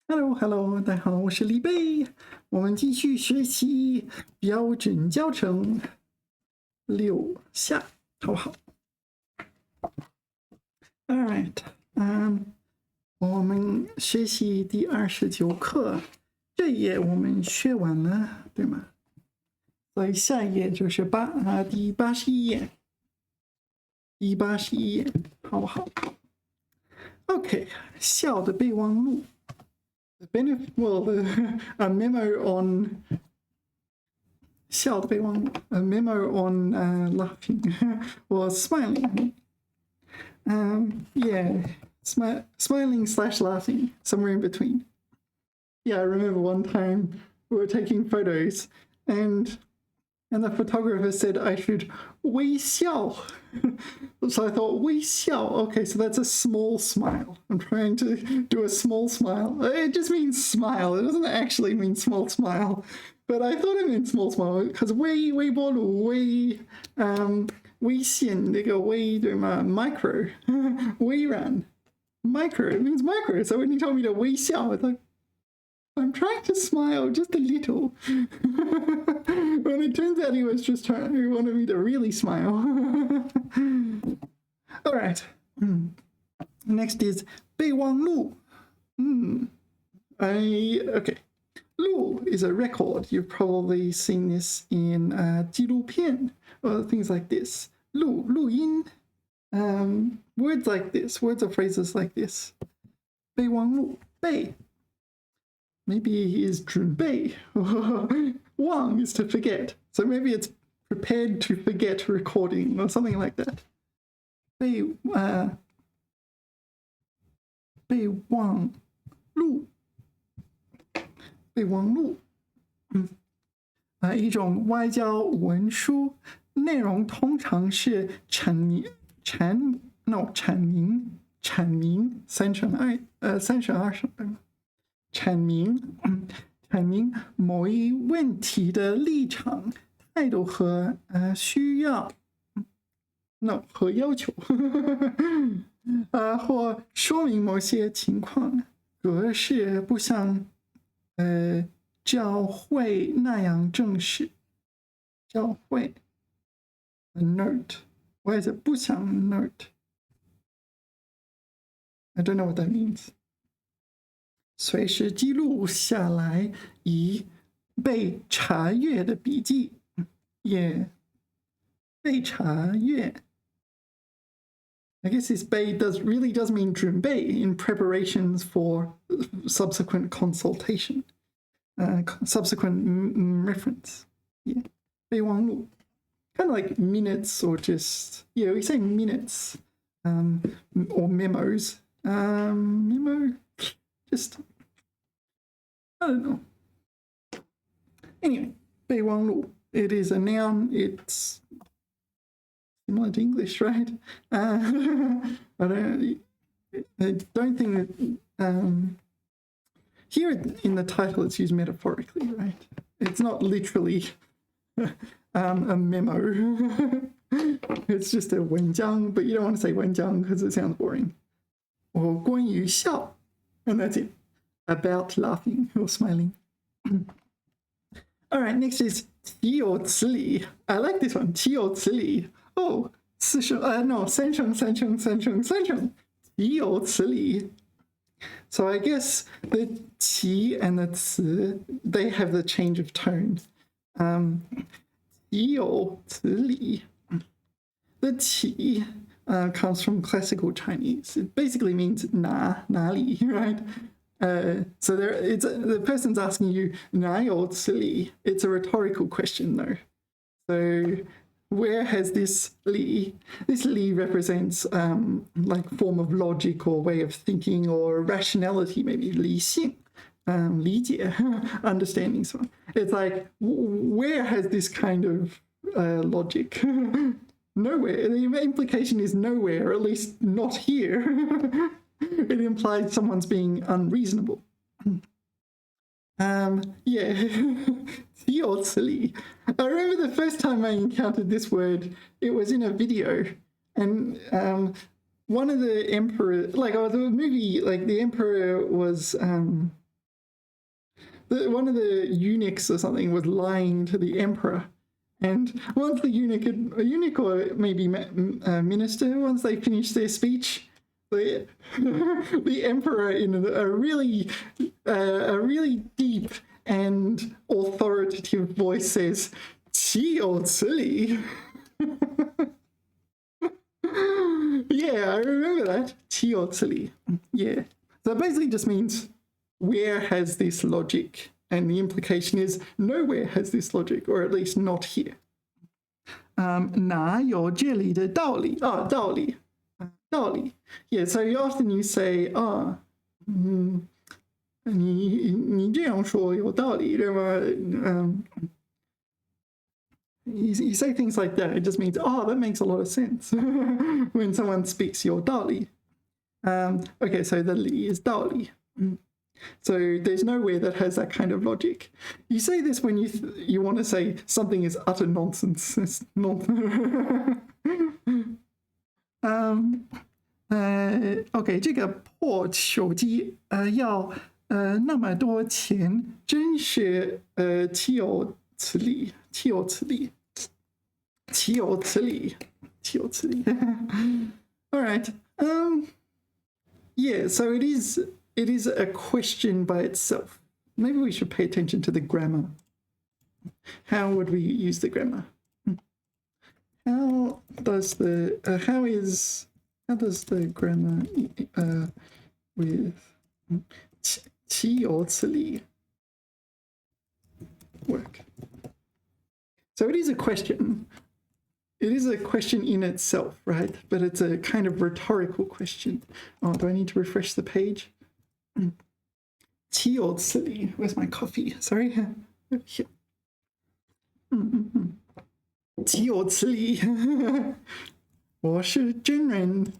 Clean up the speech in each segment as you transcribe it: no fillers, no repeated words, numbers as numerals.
Hello，大家好，我是李贝，我们继续学习标准教程6下，好不好 ？All right，我们学习第29课，这页我们学完了，对吗？所以下一页就是第81页，第81页，好不好 ？OK， 笑的备忘录。A memo on 笑的备忘录 a memo on laughing or smiling. Yeah, smiling / laughing, somewhere in between. Yeah, I remember one time we were taking photos and the photographer said I should 微笑. So I thought 微笑, okay, so that's a small smile. I'm trying to do a small smile. It just means smile. It doesn't actually mean small smile. But I thought it meant small smile because 微波炉微线那个微对吗 micro 微软 micro, it means micro. So when he told me to 微笑, I thought I'm trying to smile just a little. When it turns out he wanted me to really smile. All right. Next is 备忘录. Okay. 录 is a record. You've probably seen this in 纪录片 or things like this. 录音. Words like this, words or phrases like this. 备忘录. 备 Maybe he is 准备. 忘 is to forget. So maybe it's prepared to forget recording or something like that. 备忘录. 备忘录. 一种外交文书，内容通常是阐明某一问题的立场、态度和需要和要求或说明某些情况，格式不像教会那样正式。教会 a note. Why is it 不像 note? I don't know what that means. 随时记录下来以被查阅的笔记，也被查阅。I guess this 被 really does mean 准备 in preparations for subsequent consultation, subsequent reference. Yeah, 备忘录. Kind of like minutes or just, yeah, we say minutes or memos. Memo, just, I don't know. Anyway, 备忘录. It is a noun. It's similar to English, right? I don't think that here in the title it's used metaphorically, right? It's not literally a memo. It's just a 文章, but you don't want to say 文章 because it sounds boring. Or 关于笑, and that's it. About laughing or smiling. All right, next is 岂有此理. I like this one. 岂有此理. Oh, 三声. 岂有此理. So I guess the 岂 and the 此, they have the change of tone. 岂有此理. The 岂 comes from classical Chinese. It basically means 哪里, right? So the person's asking you 哪有此理. It's a rhetorical question though. So where has this li? This li represents like form of logic or way of thinking or rationality, maybe 理性, 理解, understanding. So it's like where has this kind of logic? Nowhere. The implication is nowhere, or at least not here. It implies someone's being unreasonable. Yeah. 岂有此理. I remember the first time I encountered this word, it was in a video, and one of the emperor, like the movie, like the emperor was one of the eunuchs or something was lying to the emperor. And once the eunuch or maybe minister, once they finished their speech, the emperor in a really deep and authoritative voice says, 岂有此理. Yeah, I remember that. 岂有此理. Yeah. So it basically just means, where has this logic? And the implication is, nowhere has this logic, or at least not here. 哪有这里的道理? Oh, 道理. 道理. Yeah, so often you say, 你这样说有道理, you say things like that. It just means, that makes a lot of sense when someone speaks 有道理. Okay, so the 理 is 道理. So there's nowhere that has that kind of logic. You say this when you want to say something is utter nonsense. It's OK, 这个破手机要那么多钱，真是岂有此理，岂有此理，岂有此理，岂有此理。All right. Yeah, so it is a question by itself. Maybe we should pay attention to the grammar. How would we use the grammar? How does the grammar with 岂有此理 work? So it is a question. It is a question in itself, right? But it's a kind of rhetorical question. Oh, do I need to refresh the page? 岂有此理. Where's my coffee? Sorry. Here. 岂有此理. 我是真人.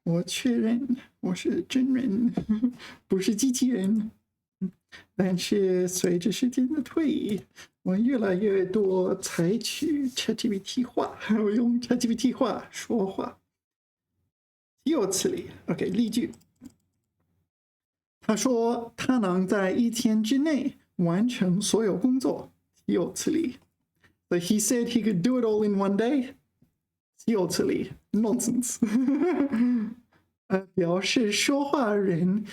我确认我是真人，不是机器人。但是随着时间的推移，我越来越多采取 ChatGPT 话，我用 ChatGPT 话说话。岂有此理。OK， 例句。他说他能在1天之内完成所有工作。岂有此理。So he said he could do it all in one day. 岂有此理 Nonsense. 表示说话人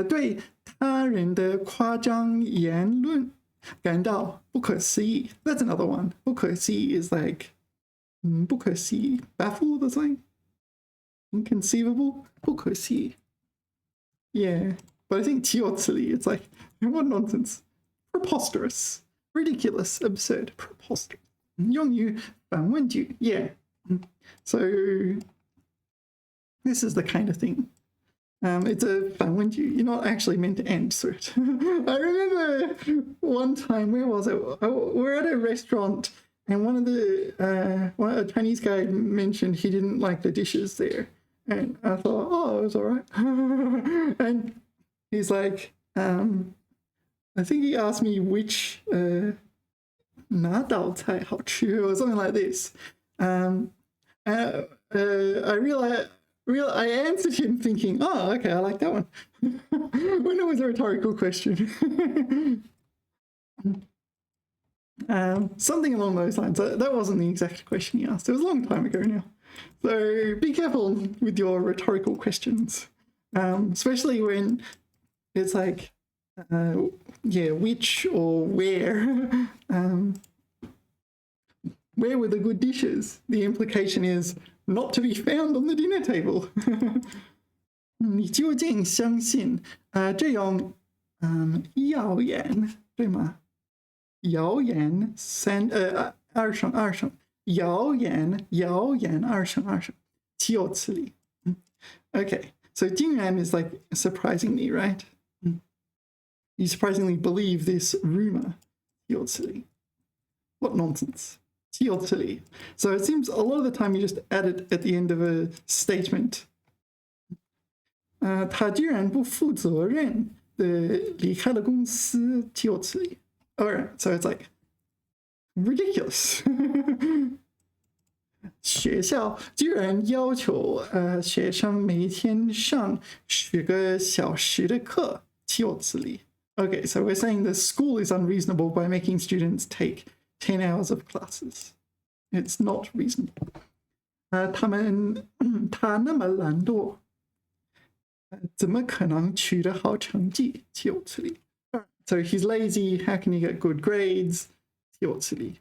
对他人的夸张言论感到不可思议。That's another one. 不可思议 is like 不可思议 baffled or something. Inconceivable. 不可思议 Yeah, but I think 岂有此理 it's like what nonsense. Preposterous. Ridiculous. Absurd. Preposterous. 用于反问句 Yeah. So this is the kind of thing. It's a 反问句. You're not actually meant to answer it. I remember one time, where was it? We're at a restaurant, and a Chinese guy mentioned he didn't like the dishes there, and I thought, it was all right. And he's like, I think he asked me which 哪道菜好吃 or something like this. I answered him thinking, okay, I like that one. When it was a rhetorical question. Something along those lines. That wasn't the exact question he asked. It was a long time ago now. So be careful with your rhetorical questions, especially when it's like, which or where. Where were the good dishes? The implication is not to be found on the dinner table. 你究竟相信这种谣言对吗？谣言二声谣言二声岂有此理 Okay, so 竟然 is like surprisingly, right? You surprisingly believe this rumor. 岂有此理 What nonsense. 岂有此理 So it seems a lot of the time you just add it at the end of a statement. 他居然不负责任的离开了公司，岂有此理 Alright, so it's like ridiculous. 学校居然要求学生每天上10个小时的课，岂有此理 Okay, so we're saying the school is unreasonable by making students take 10 hours of classes. It's not reasonable. 他那么懒惰，怎么可能取得好成绩？岂有此理。So he's lazy. How can he get good grades? 岂有此理。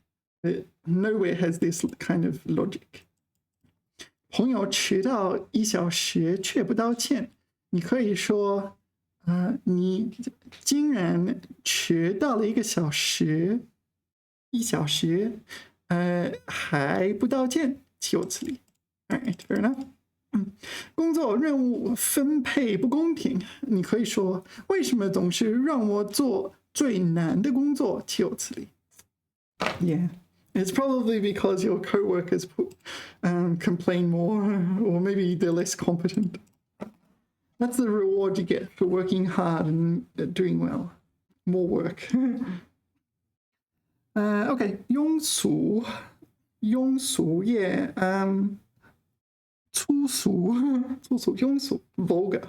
Nowhere has this kind of logic. 朋友迟到1小时却不道歉，你可以说，你竟然迟到了1小时，1小时，还不道歉，岂有此理。All right, fair enough. 工作任务分配不公平，你可以说为什么总是让我做最难的工作？岂有此理。Yeah, it's probably because your co-workers complain more, or maybe they're less competent. That's the reward you get for working hard and doing well. More work. Okay, 庸俗，yeah. 粗俗，庸俗 vulgar.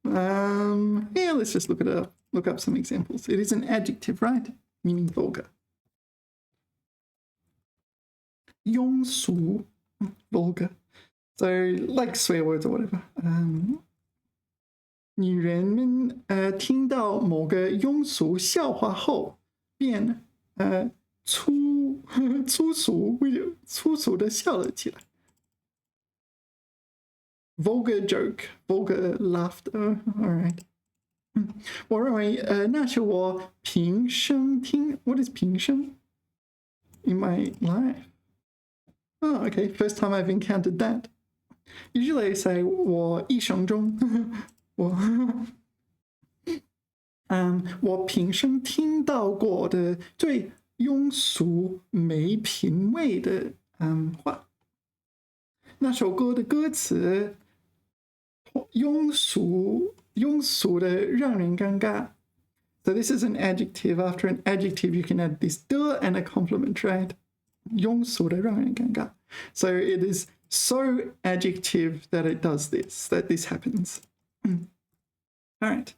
Yeah, let's just look up some examples. It is an adjective, right? Meaning vulgar. 庸俗 vulgar. So like swear words or whatever. 女人们听到某个庸俗笑话后，便粗俗的笑了起来。Vulgar joke, vulgar laughter. All right. 我认为那是我平生听。What is 平生 in my life? Oh, okay. First time I've encountered that. Usually I say 我一生中，我平生听到过的最庸俗没品味的话。那首歌的歌词庸俗的让人尴尬。So this is an adjective. After an adjective, you can add this de and a complement, right? 庸俗的让人尴尬。So it is so adjective that it does this, that this happens. All right.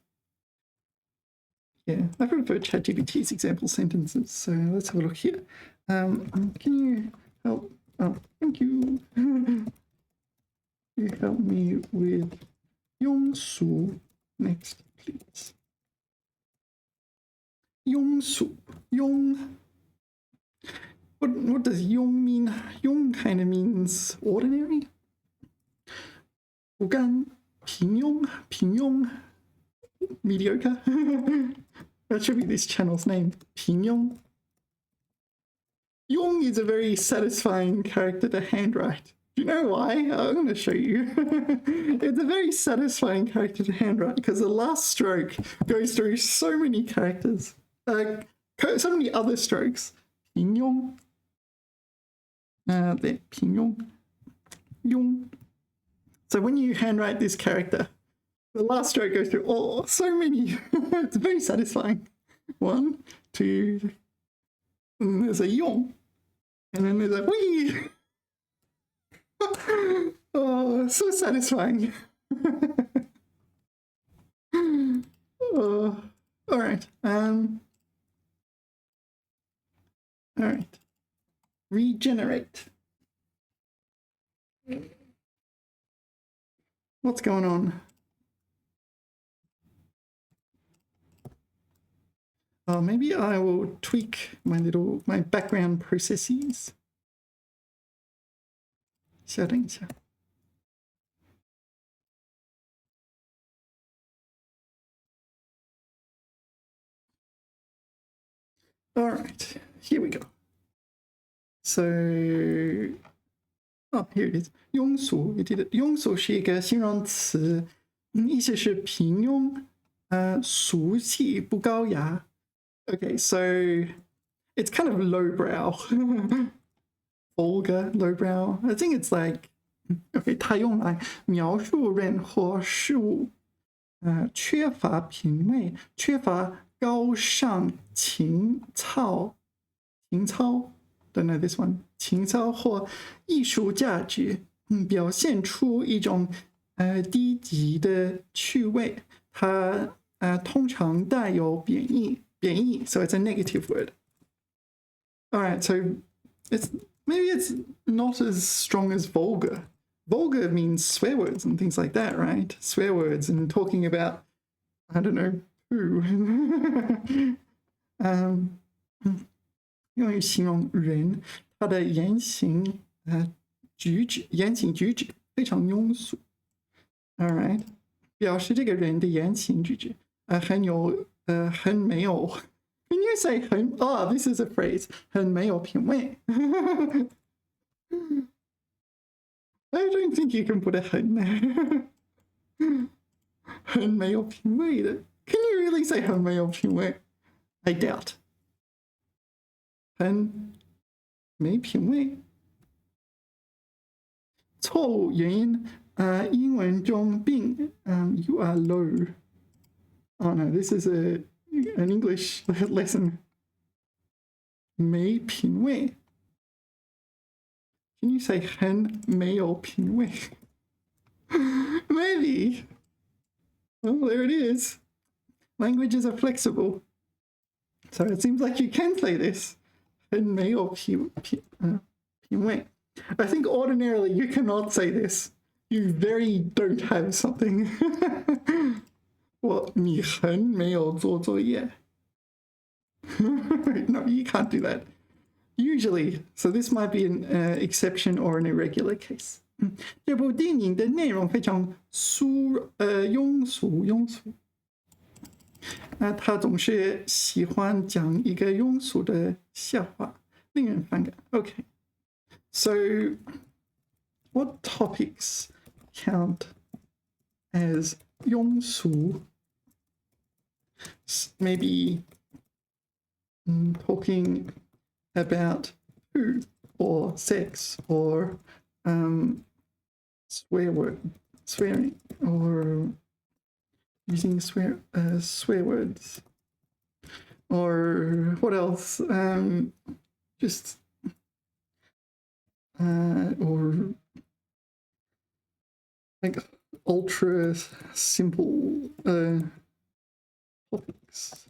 Yeah, I prefer ChatGPT's example sentences. So let's have a look here. Can you help? Oh, thank you. You help me with 庸俗 next, please. 庸俗 What does 庸 mean? 庸 kind of means ordinary. 不甘平庸 mediocre. That should be this channel's name. 平庸. Yong is a very satisfying character to handwrite. Do you know why? I'm going to show you. It's a very satisfying character to handwrite because the last stroke goes through so many characters, so many other strokes. 平庸. There, 平庸. Yong. So when you handwrite this character, the last stroke goes through so many. It's very satisfying. 1, 2, and there's a yong, and then there's a wee. Oh, so satisfying. All right. All right. Regenerate. What's going on? Maybe I will tweak my background processes. 等一下。All right, here we go. So, here it is. 庸俗 you did it. 庸俗是一个形容词，意思是平庸，俗气不高雅。Okay, so it's kind of lowbrow. Vulgar, lowbrow. I think it's like, okay, 它用来描述人或事物，缺乏品味，缺乏高尚情操 don't know this one. 情操或艺术价值，表现出一种低级的趣味。它通常带有贬义，so it's a negative word. All right, so maybe it's not as strong as vulgar. Vulgar means swear words and things like that, right? Swear words and talking about, I don't know, who. 用于形容人，他的言行举止非常庸俗。All right， 表示这个人的言行举止很没有。Can you say 很？Oh, this is a phrase. 很没有品味。I don't think you can put a 很 there. 很没有品味的。Can you really say 很没有品味？ I doubt. 很没品味。错误原因英文中病you are low. Oh no, this is an English lesson. 没品味。Can you say 很没有品味？ Maybe. Well, there it is. Languages are flexible. So it seems like you can say this. 很没有品味. I think ordinarily you cannot say this. You very don't have something. 你很没有做作业. No, you can't do that. Usually, so this might be an exception or an irregular case. 这部电影的内容非常庸俗。他总是喜欢讲一个庸俗的笑话，令人反感。Okay, so what topics count as 庸俗? Maybe talking about food or sex or swearing or using swear words, or what else? Just or like ultra simple topics.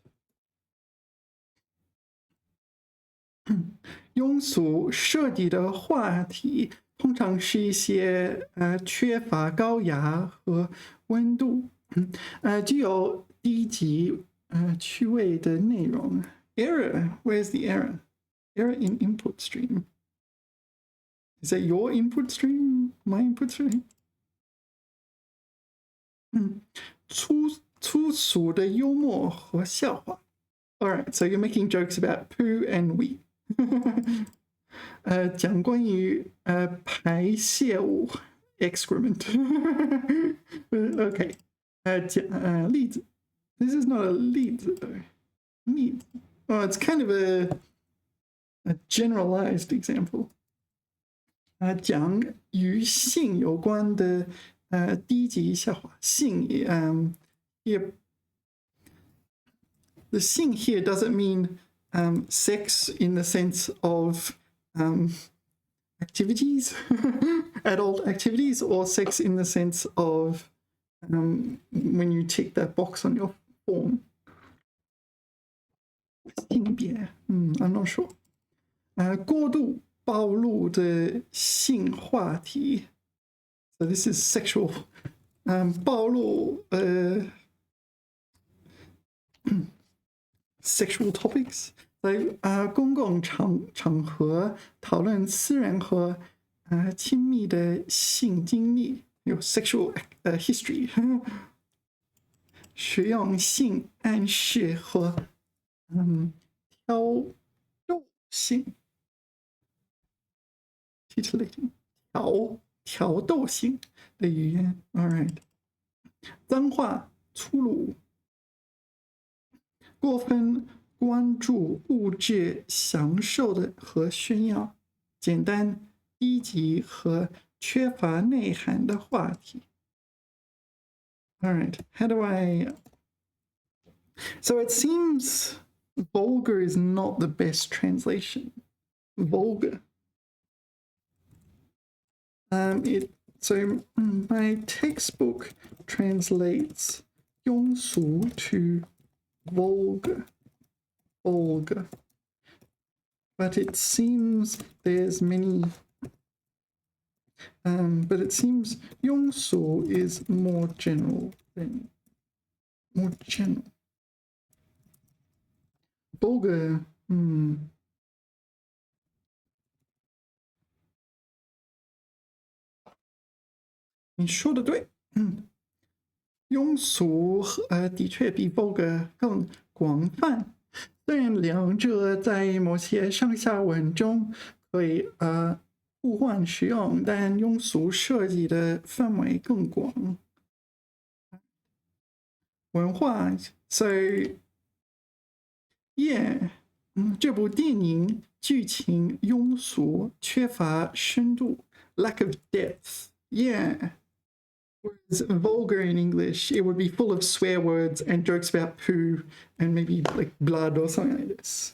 庸俗涉及的话题通常是一些缺乏高雅和温度，具有低级趣味的内容。Error, where's the error? Error in input stream. Is that your input stream? My input stream? 粗俗的幽默和笑话。All right, so you're making jokes about poo and wee. 讲关于排泄物 excrement. Okay. 例子 This is not a 例子 though. 例子 Oh, it's kind of a generalized example. 讲与性有关的低级笑话。性here the 性 here doesn't mean sex in the sense of activities, adult activities, or sex in the sense of when you tick that box on your form. 性别 I'm not sure. 过度暴露的性话题. So this is sexual. 暴露sexual topics. 在公共场合讨论私人和亲密的性经历，有 sexual history. 使用性暗示和挑逗性 titillating 挑逗性的语言。All right. 脏话粗鲁，过分关注物质享受的和炫耀，简单低级和缺乏内涵的话题。All right, how do I... So it seems vulgar is not the best translation. Vulgar. So my textbook translates 庸俗 to vulgar. Vulgar. But it seems there's many. But it seems 庸俗 is more general than more general. Vulgar. 你说的对。庸俗的确比 vulgar 更广泛，虽然两者在某些上下文中可以互换使用，但庸俗涉及的范围更广。文化 ，so yeah，这部电影剧情庸俗，缺乏深度 ，lack of depth，yeah。Whereas vulgar in English, it would be full of swear words and jokes about poo and maybe like blood or something like this.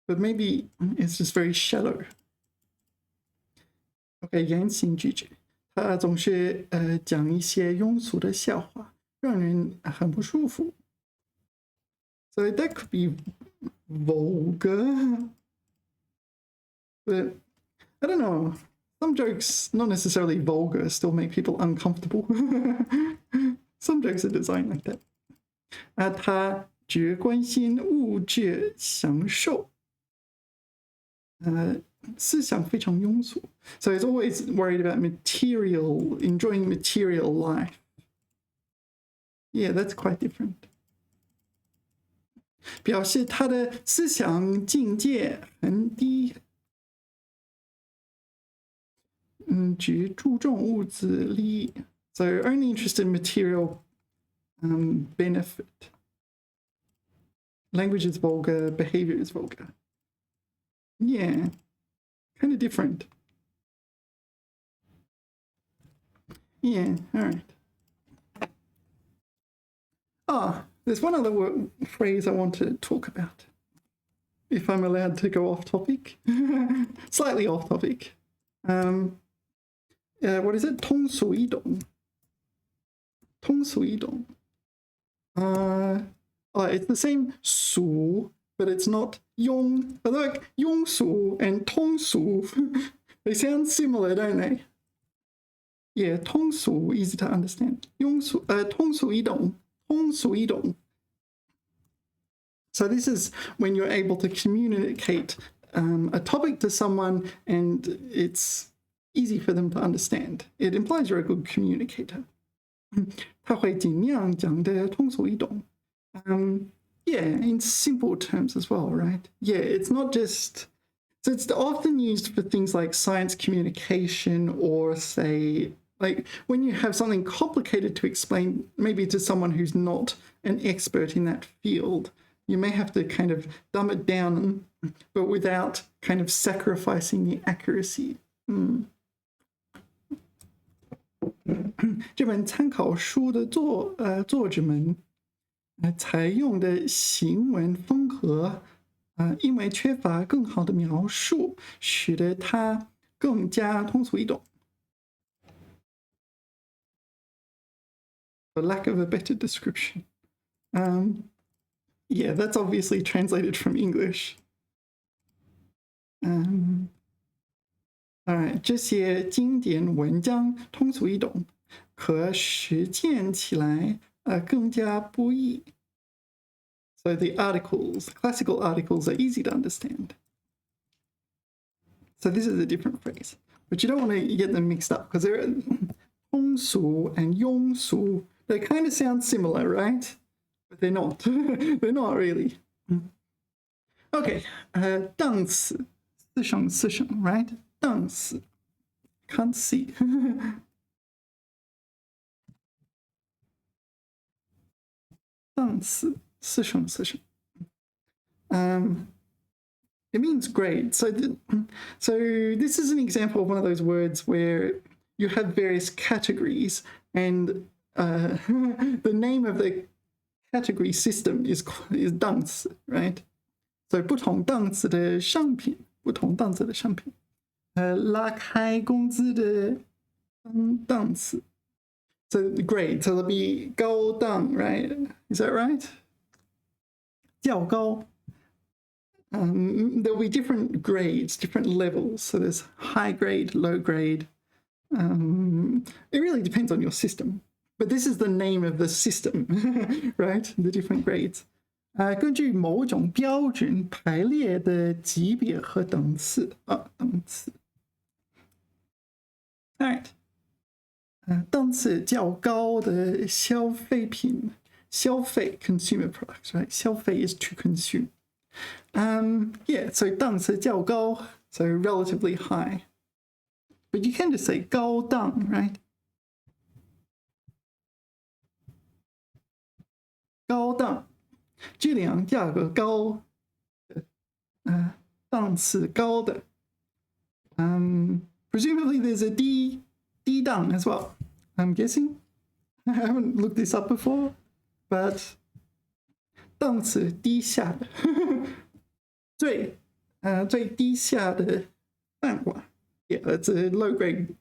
But maybe it's just very shallow. OK， 言行举止，他总是讲一些庸俗的笑话，让人很不舒服。So that could be vulgar, but I don't know. Some jokes, not necessarily vulgar, still make people uncomfortable. Some jokes are designed like that. 他只关心物质享受，思想非常庸俗。So he's always worried about material, enjoying material life. Yeah, that's quite different. 表示他的思想境界很低。只注重物质利益 ，so only interested in material benefit. Language is vulgar, behavior is vulgar. Yeah, kind of different. Yeah, all right. There's one other phrase I want to talk about. If I'm allowed to go off topic, slightly off topic. What is it? 通俗易懂。通俗易懂。It's the same 俗 but it's not 庸. But like 庸俗 and 通俗 they sound similar, don't they? Yeah, 通俗 easy to understand. 通俗易懂。通俗易懂。So this is when you're able to communicate a topic to someone and it's easy for them to understand. It implies you're a good communicator. 他会尽量讲得通俗易懂。Yeah, in simple terms as well, right? Yeah, it's not just... So it's often used for things like science communication or say, like when you have something complicated to explain, maybe to someone who's not an expert in that field, you may have to kind of dumb it down, but without kind of sacrificing the accuracy. 这本参考书的作者们采用的行文风格，因为缺乏更好的描述，使得它更加通俗易懂。The lack of a better description. Yeah, that's obviously translated from English. All right, 这些经典文章通俗易懂，可实践起来更加不易。So the articles, classical articles are easy to understand. So this is a different phrase, but you don't want to get them mixed up because they're 通俗 and 庸俗. They kind of sound similar, right? But they're not. They're not really. Okay, 档次，四声 right? 档次 can't see. 档次，四声。It means grade. So this is an example of one of those words where you have various categories and the name of the category system is 档次 right? So 不同档次的商品，拉开工资的档次。So the grade, so there'll be 高档, right? Is that right? 较高. There'll be different grades, different levels. So there's high grade, low grade. It really depends on your system. But this is the name of the system, right? The different grades. 根据某种标准排列的级别和等次等次。All right. 档次较高的消费品，消费 consumer products, right? 消费 is to consume. Yeah, so 档次较高, so relatively high. But you can just say 高档, right? 高档，质量价格高，档次高的。Presumably there's a D档 as well, I'm guessing. I haven't looked this up before, but 档次低下的，最低下的饭馆。Yeah, that's a low grade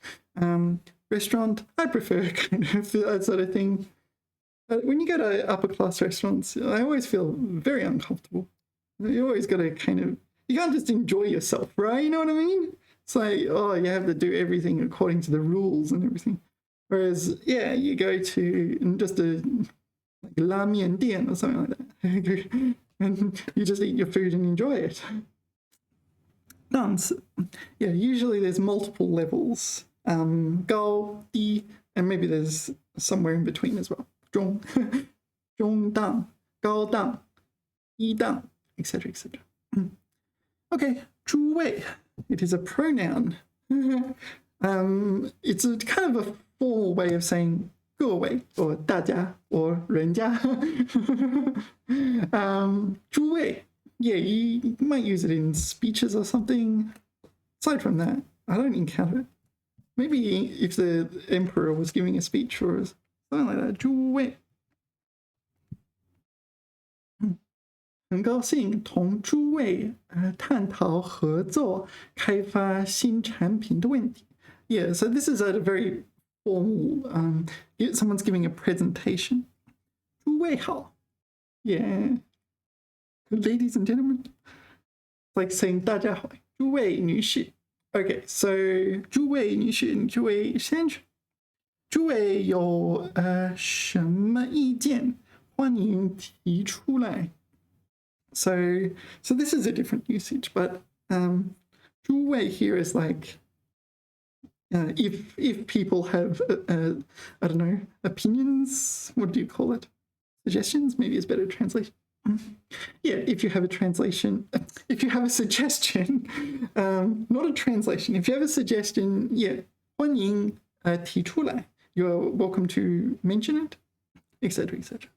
restaurant. I prefer kind of that sort of thing. When you go to upper class restaurants, I always feel very uncomfortable. You always got to kind of, you can't just enjoy yourself, right? You know what I mean? It's like, oh, you have to do everything according to the rules and everything. Whereas, yeah, you go to just a like la mian dian or something like that, and you just eat your food and enjoy it. Dance. Yeah, usually there's multiple levels. 高, 低, and maybe there's somewhere in between as well. 中档, 高档, 低档, etc., etc. Okay, 诸位. It is a pronoun. It's a kind of a formal way of saying 各位 or 大家 or 人家. 诸位. Yeah, you might use it in speeches or something. Aside from that, I don't encounter it. Maybe if the emperor was giving a speech or something like that. 诸位. 很高兴同诸位探讨合作开发新产品的问题. Yeah, so this is a very formal, someone's giving a presentation. 诸位好. Yeah. Ladies and gentlemen. It's like saying 大家好. 诸位女士. Okay, so 诸位女士, 诸位先生. 诸位有什么意见欢迎提出来. So this is a different usage, but 诸位 here is like if people have I don't know, opinions, what do you call it? Suggestions, maybe it's better translation. Yeah, if you have a translation, if you have a suggestion, not a translation, if you have a suggestion, yeah, 欢迎提出来, you're welcome to mention it, etc., etc.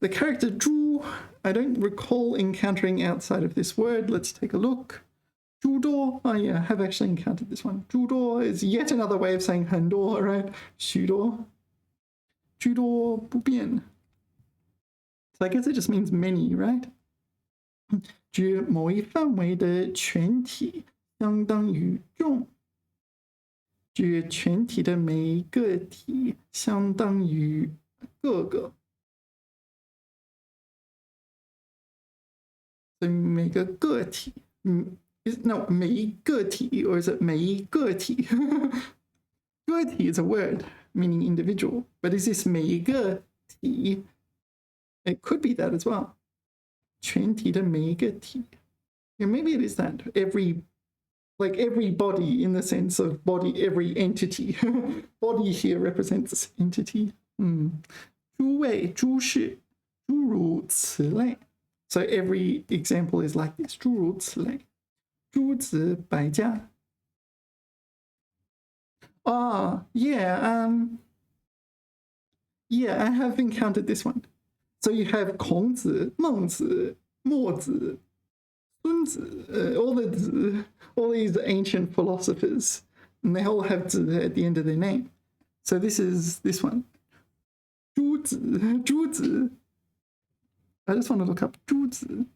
The character 猪, I don't recall encountering outside of this word. Let's take a look. 诸多, oh yeah, I have actually encountered this one. 诸多 is yet another way of saying 很多, right? 许多. 诸多不变. So I guess it just means many, right? 指某一范围的全体相当于众. 指全体的每一个体相当于各个. So 每个个体, no, 每一个体, or is it 每一个体? 个体 is a word meaning individual, but is this 每一个体? It could be that as well. 全体的每一个体. Yeah, maybe it is that. Like every body in the sense of body, every entity. Body here represents entity. 诸位诸事诸如此类. So every example is like this. 诸如此类. 诸子百家. Oh, yeah. Yeah, I have encountered this one. So you have 孔子, 孟子, 墨子, 孙子, all these ancient philosophers, and they all have 子 at the end of their name. So this is this one. 诸子. I just want to look up 诸子.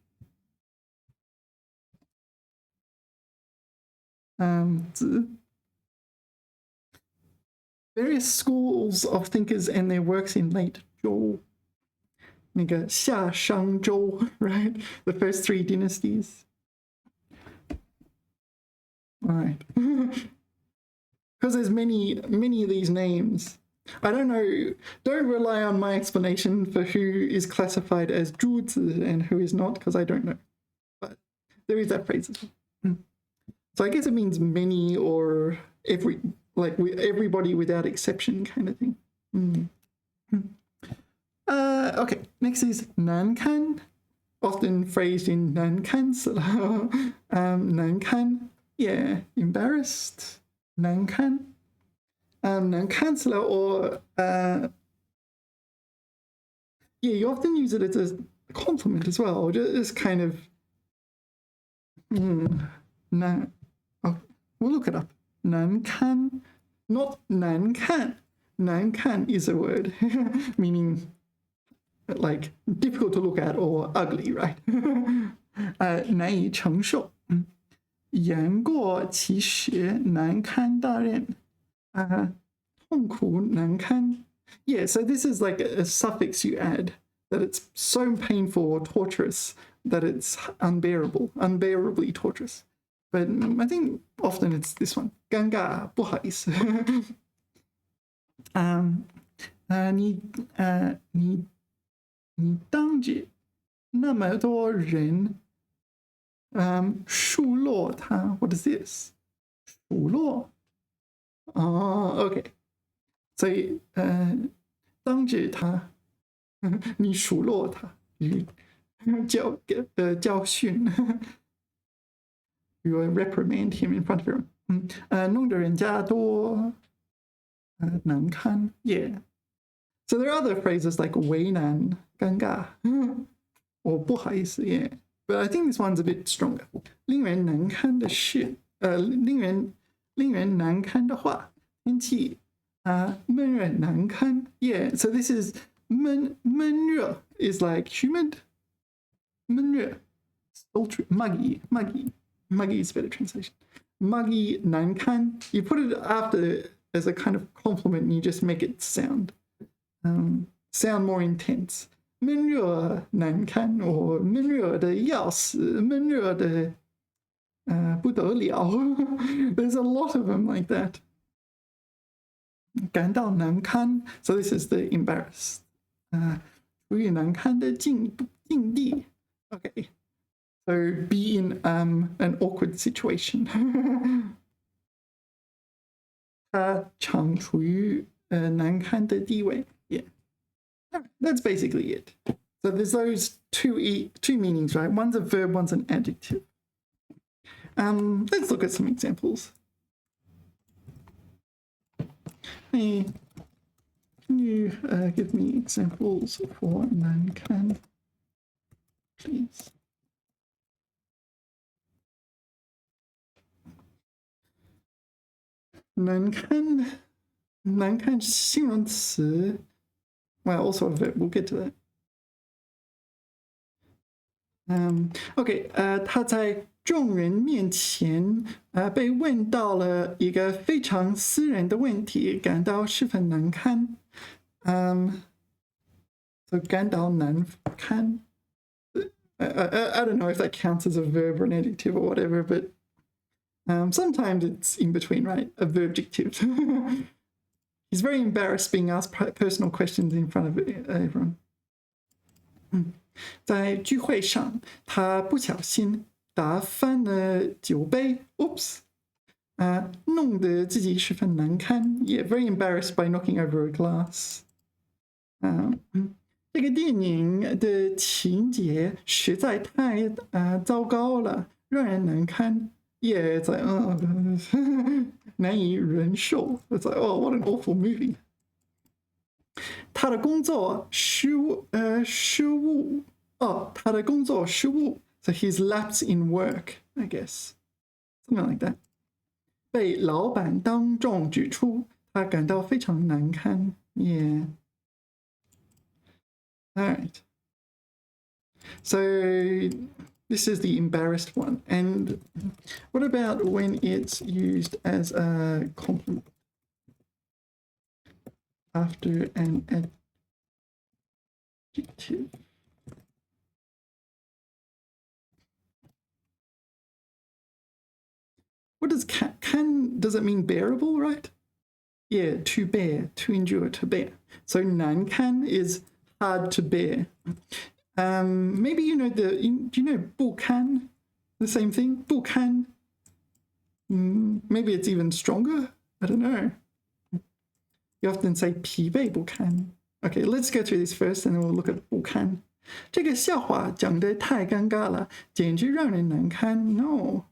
various schools of thinkers and their works in late Zhou. 那个夏商周, right? The first 3 dynasties. All right. Because there's many of these names. I don't know. Don't rely on my explanation for who is classified as 诸子 and who is not, because I don't know. But there is that phrase as well. So I guess it means many or everybody without exception kind of thing. Okay, next is 难堪, often phrased in 难堪死了. 难堪, yeah, embarrassed. 难堪. 难堪死了 or yeah, you often use it as a compliment as well, or just kind of oh, we'll look it up. 难堪, not 难看. 难看 is a word meaning like difficult to look at or ugly, right? 难以承受. 言过其实难堪大任. 痛苦难堪. Yeah, so this is like a suffix you add, that it's so painful or torturous that it's unbearably torturous. But I think often it's this one. 尴尬不好意思. 你当着那么多人数落他. What is this? 数落? Oh, okay. So 当着他你数落他 教训 You reprimand him in front of everyone. 弄得人家多难堪. Yeah. So there are other phrases like 为难, 尴尬 or 不好意思, yeah. But I think this one's a bit stronger. 令人难堪的事, 令人难堪的话, 天气闷热难堪. Yeah, so this is 闷热 is like humid. 闷热 sultry, muggy is a better translation. Muggy 难堪. You put it after as a kind of compliment and you just make it sound more intense. 闷热难堪 or 闷热的要死, 闷热的不得了. There's a lot of them like that. 感到难堪. So this is the embarrassed. 处于难堪的境地. Okay. So be in an awkward situation. 他常处于难堪的地位. Yeah. That's basically it. So there's those two meanings, right? One's a verb, one's an adjective. Let's look at some examples. Hey, can you give me examples for 难堪, please?难堪形容词. Well, also a verb. We'll get to that. Okay. 他在众人面前被问到了一个非常私人的问题，感到十分难堪。So 感到难堪. I don't know if that counts as a verb or an adjective or whatever, but sometimes it's in between, right? A verbjective. He's very embarrassed being asked personal questions in front of everyone. 在聚会上，他不小心打翻了酒杯. Oops. 弄得自己十分难堪. Yeah, very embarrassed by knocking over a glass. 这个电影的情节实在太糟糕了，让人难堪. Yeah, it's like,难以忍受. It's like, oh, what an awful movie. 他的工作失误. So his lapse in work, I guess. Something like that. 被老板当众指出，他感到非常难堪. Yeah. All right. So this is the embarrassed one. And what about when it's used as a compliment? after an adjective. What does can does it mean bearable, right? Yeah, to bear, to endure, to bear. So 难堪 is hard to bear. Maybe you know do you know 不堪? The same thing, 不堪. Maybe it's even stronger. I don't know. You often say 疲惫不堪. Okay, let's go through this first and then we'll look at 不堪. 这个笑话讲得太尴尬了，简直让人难堪。No.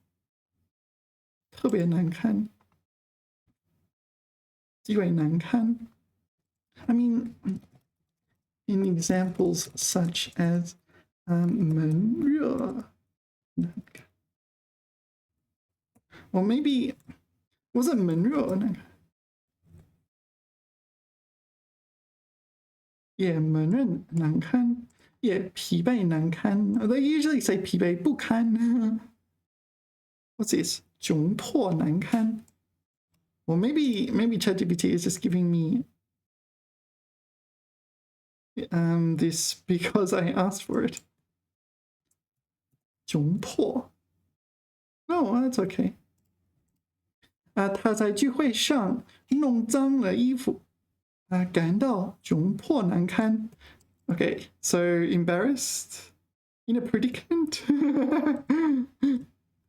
特别难堪，极为难堪。I mean, in examples such as 闷热， or maybe was it 闷热？ Yeah, 闷热难堪。Yeah, 疲惫难堪。They usually say 疲惫不堪。What's this? 窘迫难堪. Well, maybe ChatGPT is just giving me this because I asked for it. 窘迫. Oh, that's okay. 他在聚会上弄脏了衣服，感到窘迫难堪. Okay, so embarrassed in a predicament.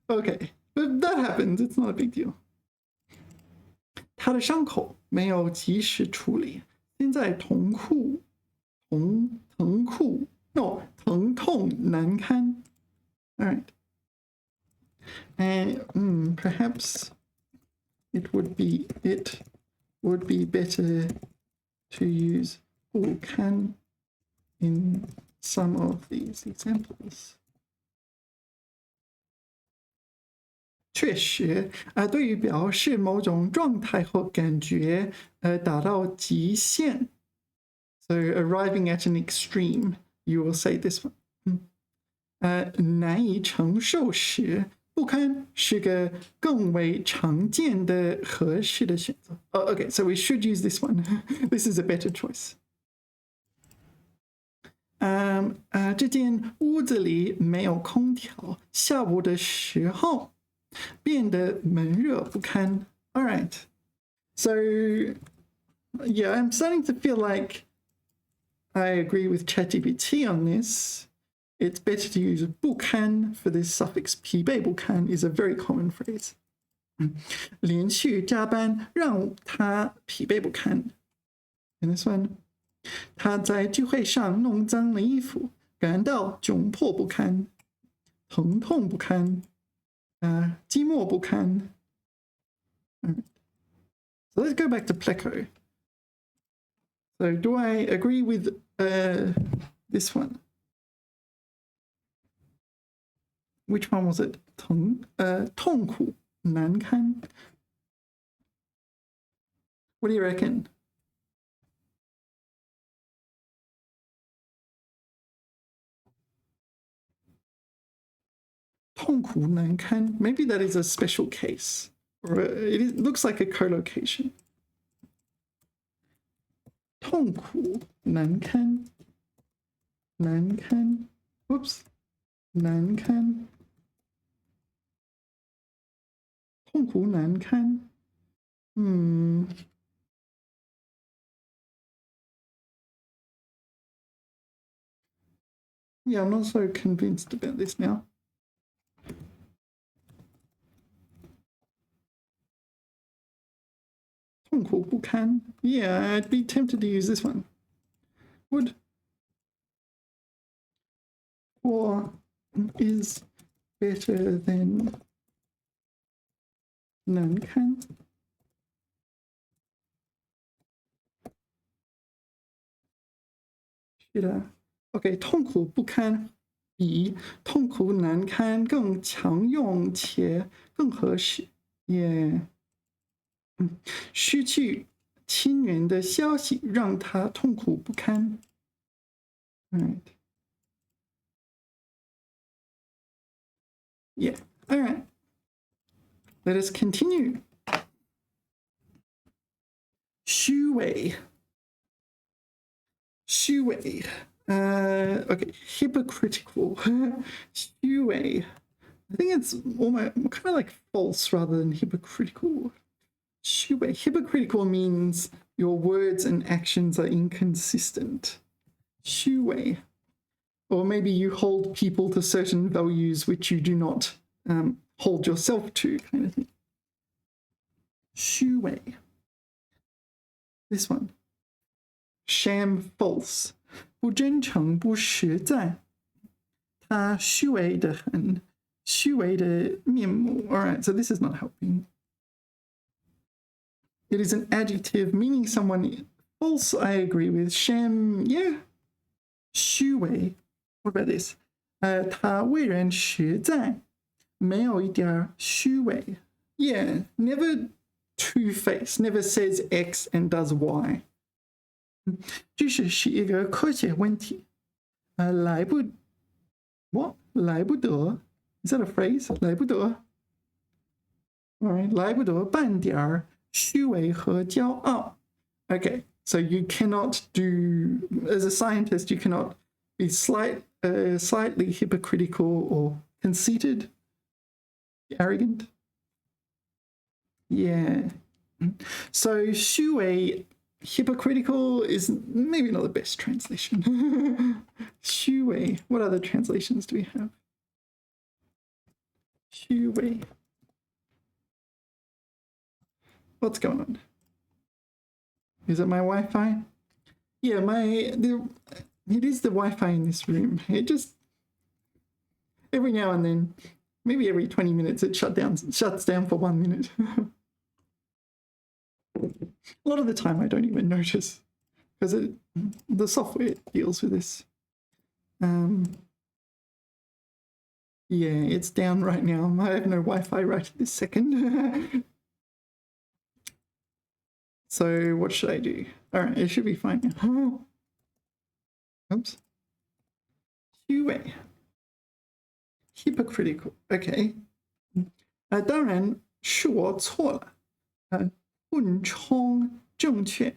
Okay. But that happens, it's not a big deal. 他的伤口没有及时处理，现在疼痛难堪。All right. And perhaps it would be better to use 不堪 in some of these examples. 确实，对于表示某种状态或感觉，达到极限。So arriving at an extreme, you will say this one. 难以承受时，不堪是个更为常见的合适的选择。Okay, so we should use this one. This is a better choice. 这间屋子里没有空调，下午的时候。变得闷热不堪. All right. So, yeah, I'm starting to feel like I agree with ChatGPT on this. It's better to use 不堪 for this suffix. 疲惫不堪 is a very common phrase. 连续加班让他疲惫不堪. And this one, 他在聚会上弄脏了衣服，感到窘迫不堪，疼痛不堪。寂寞不堪. So let's go back to pleco. So do I agree with this one? Which one was it? 痛苦难堪. What do you reckon? Maybe that is a special case, or it looks like a collocation. 痛苦难堪 Whoops. 难堪 痛苦难堪 Yeah, I'm not so convinced about this now. 痛苦不堪. Yeah, I'd be tempted to use this one. Would. Or is better than 难堪. Should I? Okay, 痛苦不堪比痛苦难堪更常用且更合适. Yeah. 失去亲人的消息让他痛苦不堪. Right. Yeah. All right. Let us continue. 虚伪虚伪. Okay, hypocritical. 虚伪. I think it's almost kind of like false rather than hypocritical. 虚伪. Hypocritical means your words and actions are inconsistent. 虚伪. Or maybe you hold people to certain values which you do not hold yourself to, kind of thing. 虚伪. This one. Sham, false. 不真诚不实在他虚伪的很虚伪的面目 Alright, so this is not helping. It is an adjective meaning someone false, I agree with. Sham, yeah. 虚伪. What about this? 他为人实在没有一点虚伪 Yeah, never two-faced, never says X and does Y. 这是一个科学问题。来不 What? 来不得 Is that a phrase? 来不得 Alright, 来不得半点虚伪和骄傲 Okay, so you cannot do, as a scientist, you cannot be slightly hypocritical or conceited, arrogant. Yeah. So 虚伪 hypocritical is maybe not the best translation. 虚伪. What other translations do we have? 虚伪. What's going on? Is it my Wi-Fi? Yeah, it is the Wi-Fi in this room. It just every now and then, maybe every 20 minutes, it shuts down for 1 minute. A lot of the time I don't even notice because the software deals with this. Yeah, it's down right now. I have no Wi-Fi right at this second. So what should I do? All right, it should be fine now. Oops. 虚伪 hypocritical. Okay. 当然是我错了。混充正确.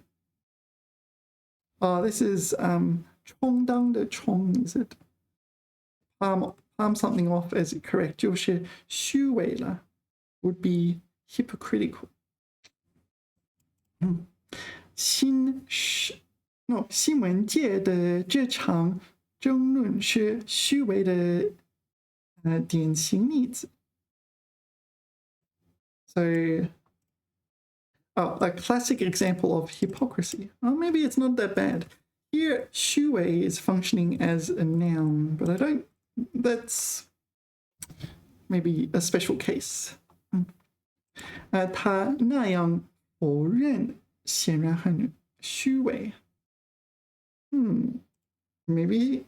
This is 充当的充, is it? Palm something off as it correct. 就是虚伪了 would be hypocritical. 新闻界的这场争论是虚伪的典型例子. So, a classic example of hypocrisy. Well, maybe it's not that bad. Here, 虚伪 is functioning as a noun, but that's maybe a special case. 他那样否认显然很虚伪. Maybe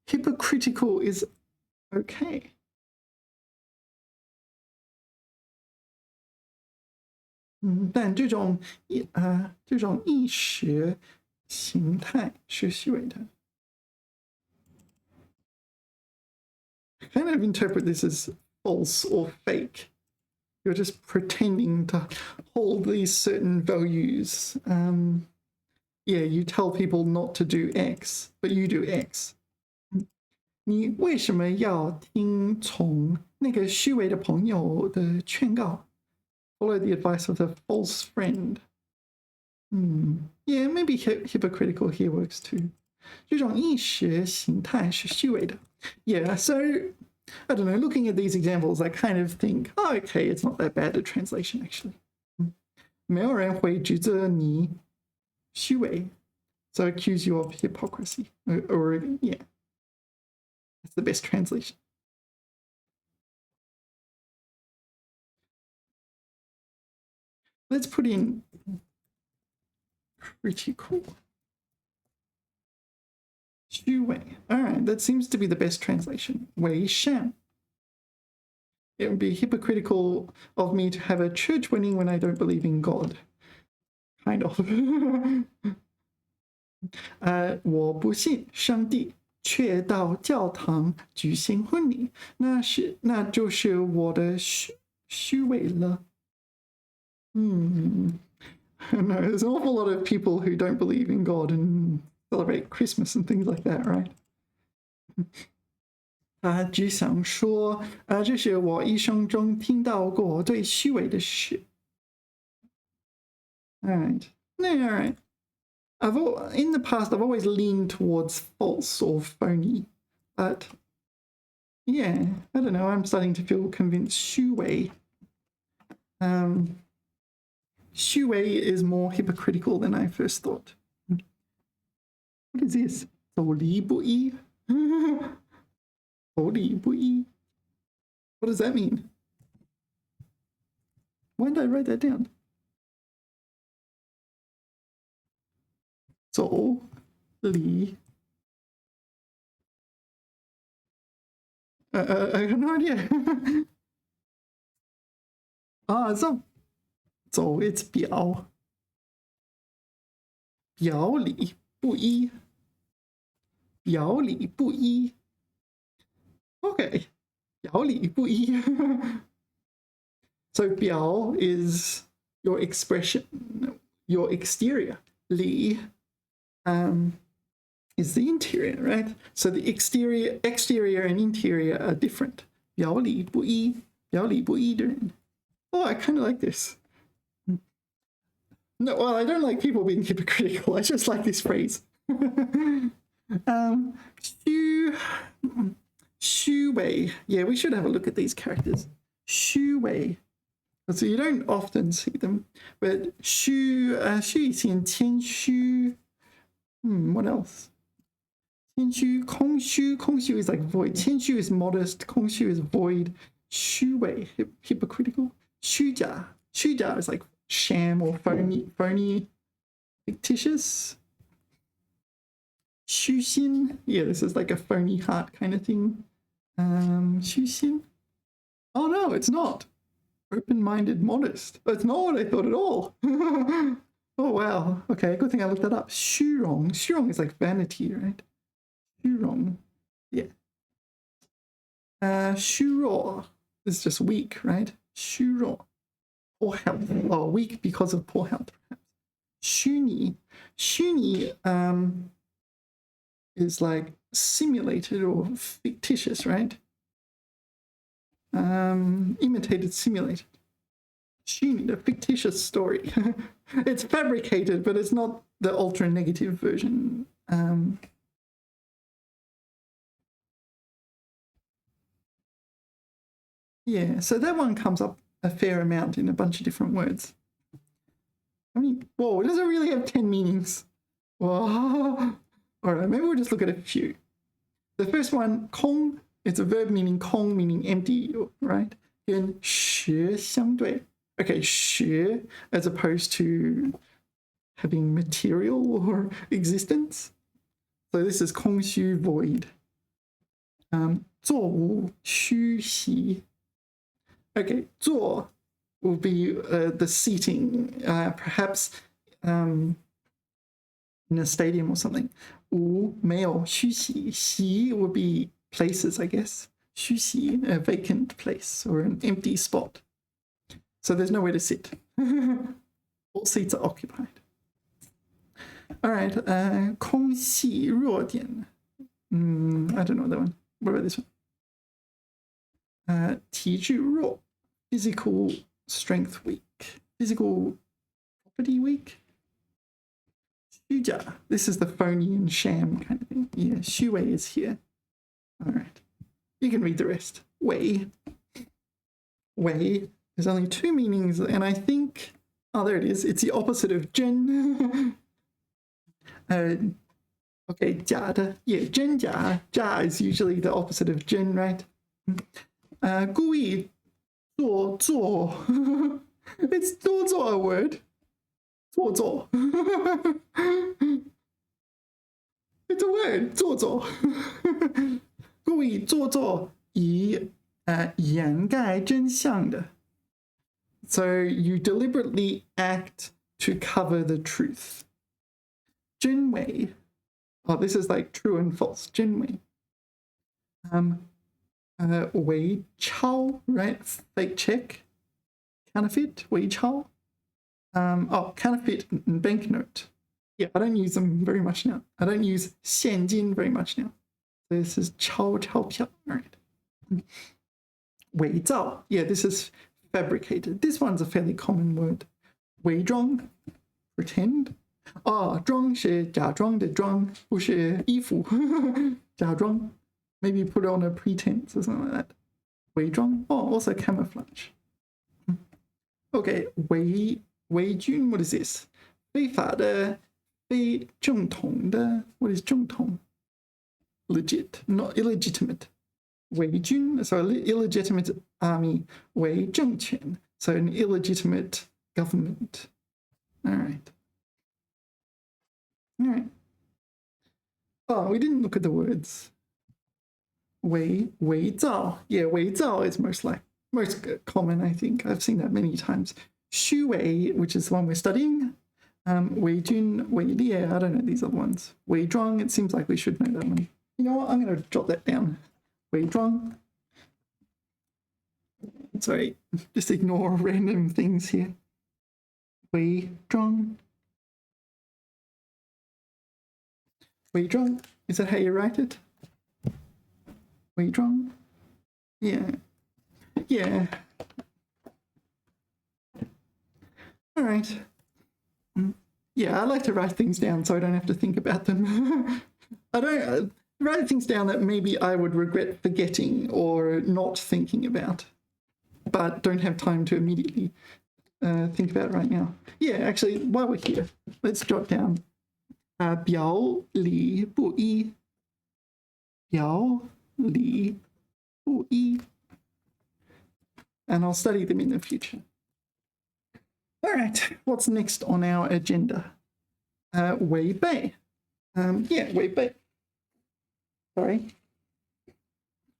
hypocritical is okay. 但这种意识形态是虚伪的. I kind of interpret this as false or fake. You're just pretending to hold these certain values. Yeah, you tell people not to do X, but you do X. 你为什么要听从那个虚伪的朋友的劝告? Follow the advice of a false friend. Yeah, maybe hypocritical here works too. 这种意识形态是虚伪的. Yeah, so I don't know, looking at these examples, I kind of think, oh, okay, it's not that bad a translation, actually. 没有人会指责你虚伪, so accuse you of hypocrisy. Or yeah, that's the best translation. Let's put in critical. 虚伪. All right, that seems to be the best translation. 伪善. It would be hypocritical of me to have a church wedding when I don't believe in God. Kind of. 我不信上帝，却到教堂举行婚礼，那就是我的虚伪了. No, there's an awful lot of people who don't believe in God and celebrate Christmas and things like that, right? 他只想说，这是我一生中听到过最虚伪的事。All right, no, all right. In the past, I've always leaned towards false or phony, but yeah, I don't know. I'm starting to feel convinced 虚伪. Xu Wei is more hypocritical than I first thought. What is this? 走离不一? 走离不一? What does that mean? Why did I write that down? 走离. I have no idea. It's not 走, it's 表. 表里不一. 表里不一. Okay. 表里不一. So 表 is your expression, your exterior. 里 is the interior, right? So the exterior and interior are different. 表里不一. 表里不一的人. Oh, I kind of like this. No, well, I don't like people being hypocritical. I just like this phrase. Xu Wei. Yeah, we should have a look at these characters. Xu Wei. So you don't often see them, but Xu Xian Qianshu. What else? Qianshu, Kongshu. Kongshu is like void. Qianshu is modest. Kongshu is void. Xu Wei, hypocritical. Shuja. Shuja is like sham or phony, fictitious. Shuxin, yeah, this is like a phony heart kind of thing. Shuxin. Oh no, it's not. Open-minded, modest. That's not what I thought at all. Oh wow. Okay, good thing I looked that up. Shurong. Shurong is like vanity, right? Shurong. Yeah. Shuro is just weak, right? Shuro. Poor health. Oh, weak because of poor health, perhaps. Shuni. Shuni is like simulated or fictitious, right? Imitated, simulated. Shuni, the fictitious story. It's fabricated, but it's not the ultra negative version. Yeah, so that one comes up a fair amount in a bunch of different words. I mean, whoa, does it really have 10 meanings? Whoa. All right, maybe we'll just look at a few. The first one, 空, it's a verb meaning 空, meaning empty, right? 跟学相对. Okay, 学 as opposed to having material or existence. So this is 空虚 void. 座无虚席. Okay, 坐 will be the seating, perhaps in a stadium or something. 无没有虚席. 席 would be places, I guess. 虚席, a vacant place or an empty spot. So there's nowhere to sit. All seats are occupied. All right, 空隙弱点. I don't know that one. What about this one? 体质弱, physical strength weak, physical property weak. 虚假, this is the phony and sham kind of thing. Yeah, 虚伪 is here. All right, you can read the rest. 伪. 伪, there's only 2 meanings, and I think, oh, there it is. It's the opposite of 真. Okay, 假的. Yeah, 真假. 假 is usually the opposite of 真, right? 故意做作. It's 做作 a word. 做作. It's a word. 做作. 故意做作以掩盖真相的. So you deliberately act to cover the truth. 真伪. Oh, this is like true and false. 真伪. 伪钞, right? Fake check. Counterfeit. 伪钞. Counterfeit and banknote. Yeah, I don't use them very much now. I don't use 现金 very much now. So this is 钞票. All right. 伪造. Yeah, this is fabricated. This one's a fairly common word. 伪装, pretend. 装是假装的装，不是衣服。假装. Maybe put on a pretense or something like that. 伪装. Also camouflage. Okay, 伪军, what is this? 非法的, 非正统的. What is 正统? Legit, not illegitimate. 伪军, so illegitimate army. 伪政权, so an illegitimate government. All right. We didn't look at the words. 伪造. Yeah, 伪造 is most common, I think. I've seen that many times. 虚伪, which is the one we're studying. 伪军, 伪劣, I don't know these other ones. 伪装, it seems like we should know that one. You know what? I'm going to jot that down. 伪装. Sorry, just ignore random things here. 伪装. 伪装, is that how you write it? 伪装. Yeah. All right. Yeah, I like to write things down so I don't have to think about them. I don't write things down that maybe I would regret forgetting or not thinking about, but don't have time to immediately think about right now. Yeah, actually, while we're here, let's jot down 表里不一. 表里不一. And I'll study them in the future. All right, what's next on our agenda? 违背. Yeah, 违背. Sorry.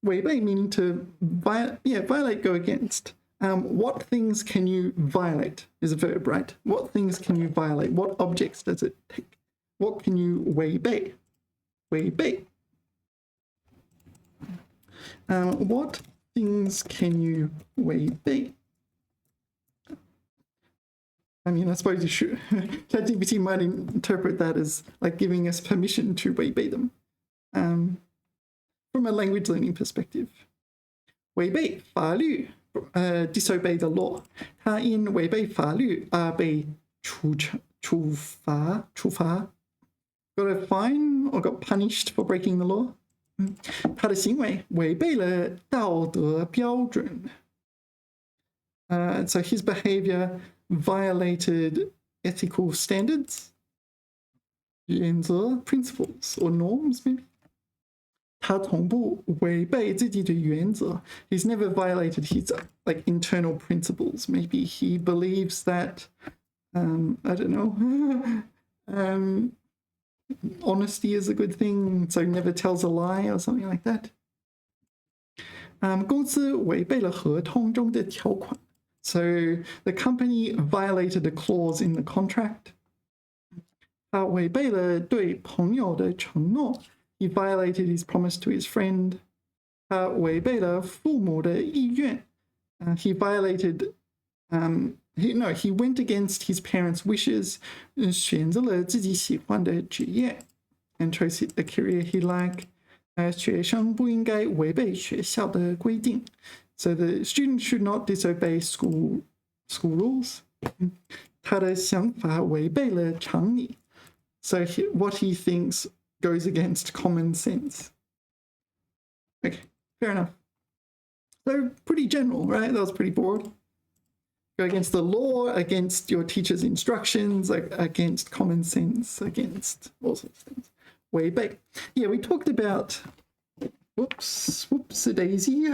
违背 meaning to violate, go against. What things can you violate is a verb, right? What things can you violate? What objects does it take? What can you 违背? 违背. What things can you 违背? I mean, I suppose you should. ChatGPT might interpret that as like giving us permission to 违背 them. From a language learning perspective. 违背法律, disobey the law. 他因违背法律而被处罚. Got a fine or got punished for breaking the law. 他的行为违背了道德标准. So his behavior violated ethical standards, 原则, principles, or norms, maybe. 他从不违背自己的原则. He's never violated his like internal principles. Maybe he believes that, I don't know, honesty is a good thing, so never tells a lie or something like that. 公司违背了合同中的条款. So the company violated a clause in the contract. 他违背了对朋友的承诺. He violated his promise to his friend. 他违背了父母的意愿. He violated, he went against his parents' wishes. 选择了自己喜欢的职业 and chose a career he liked. 学生不应该违背学校的规定. So the student should not disobey school rules. 他的想法违背了常理. So what he thinks goes against common sense. Okay, fair enough. So pretty general, right? That was pretty broad. Go against the law, against your teacher's instructions, against common sense, against all sorts of things. 违背. Yeah, we talked about, whoops a daisy.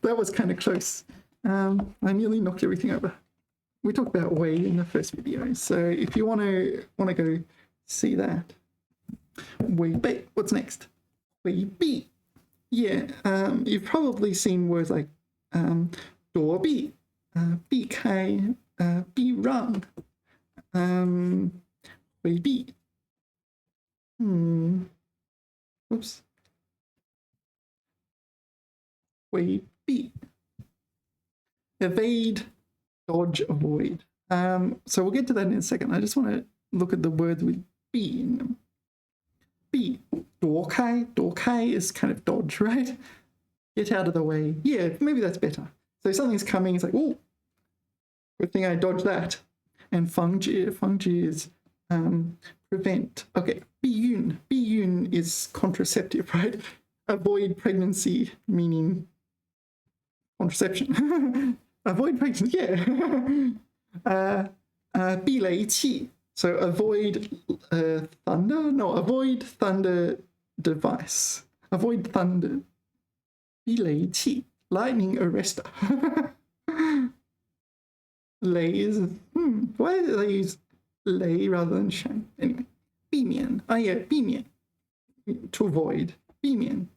That was kind of close. I nearly knocked everything over. We talked about 违 in the first video, so if you want to go see that. 违背. What's next? 违避. Yeah, you've probably seen words like 躲避, 避开, 避让, 违避. Oops. 违避. Evade, dodge, avoid. So we'll get to that in a second. I just want to look at the words with B in them. B, 躲开, 躲开 is kind of dodge, right? Get out of the way. Yeah, maybe that's better. So something's coming, it's like, oh, good thing I dodged that. And 防止, 防止 is prevent. Okay, 避孕, 避孕 is contraceptive, right? Avoid pregnancy, meaning contraception. Avoid pregnancy, yeah. 避雷器. So avoid thunder? No, avoid thunder device. Avoid thunder. 避雷器, lightning arrestor. Lay is, why did they use lay rather than shine? Anyway, 避免. Oh yeah, 避免. To avoid. 避免.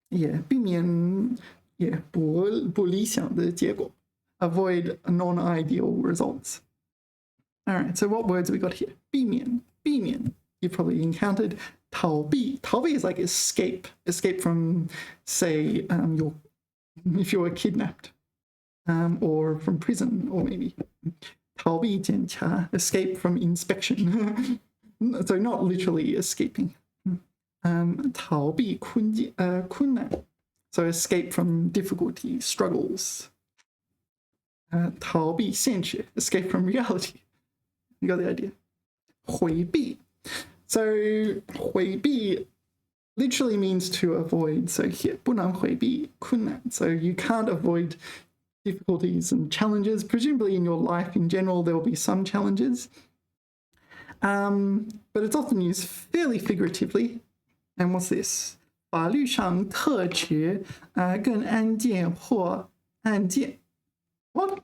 Yeah, 避免, yeah, 不理想的结果. Avoid non-ideal results. All right, so what words have we got here? 避免, 避免. You've probably encountered 逃避. 逃避 is like escape. Escape from, say, if you were kidnapped, or from prison, or maybe 逃避检查, escape from inspection. So not literally escaping. 逃避困难. So escape from difficulty, struggles. 逃避现实, escape from reality. You got the idea. 回避. So 回避 literally means to avoid. So here, 不能回避困难. So you can't avoid difficulties and challenges. Presumably in your life in general, there will be some challenges. But it's often used fairly figuratively. And what's this? 法律上特指跟案件或案件 What?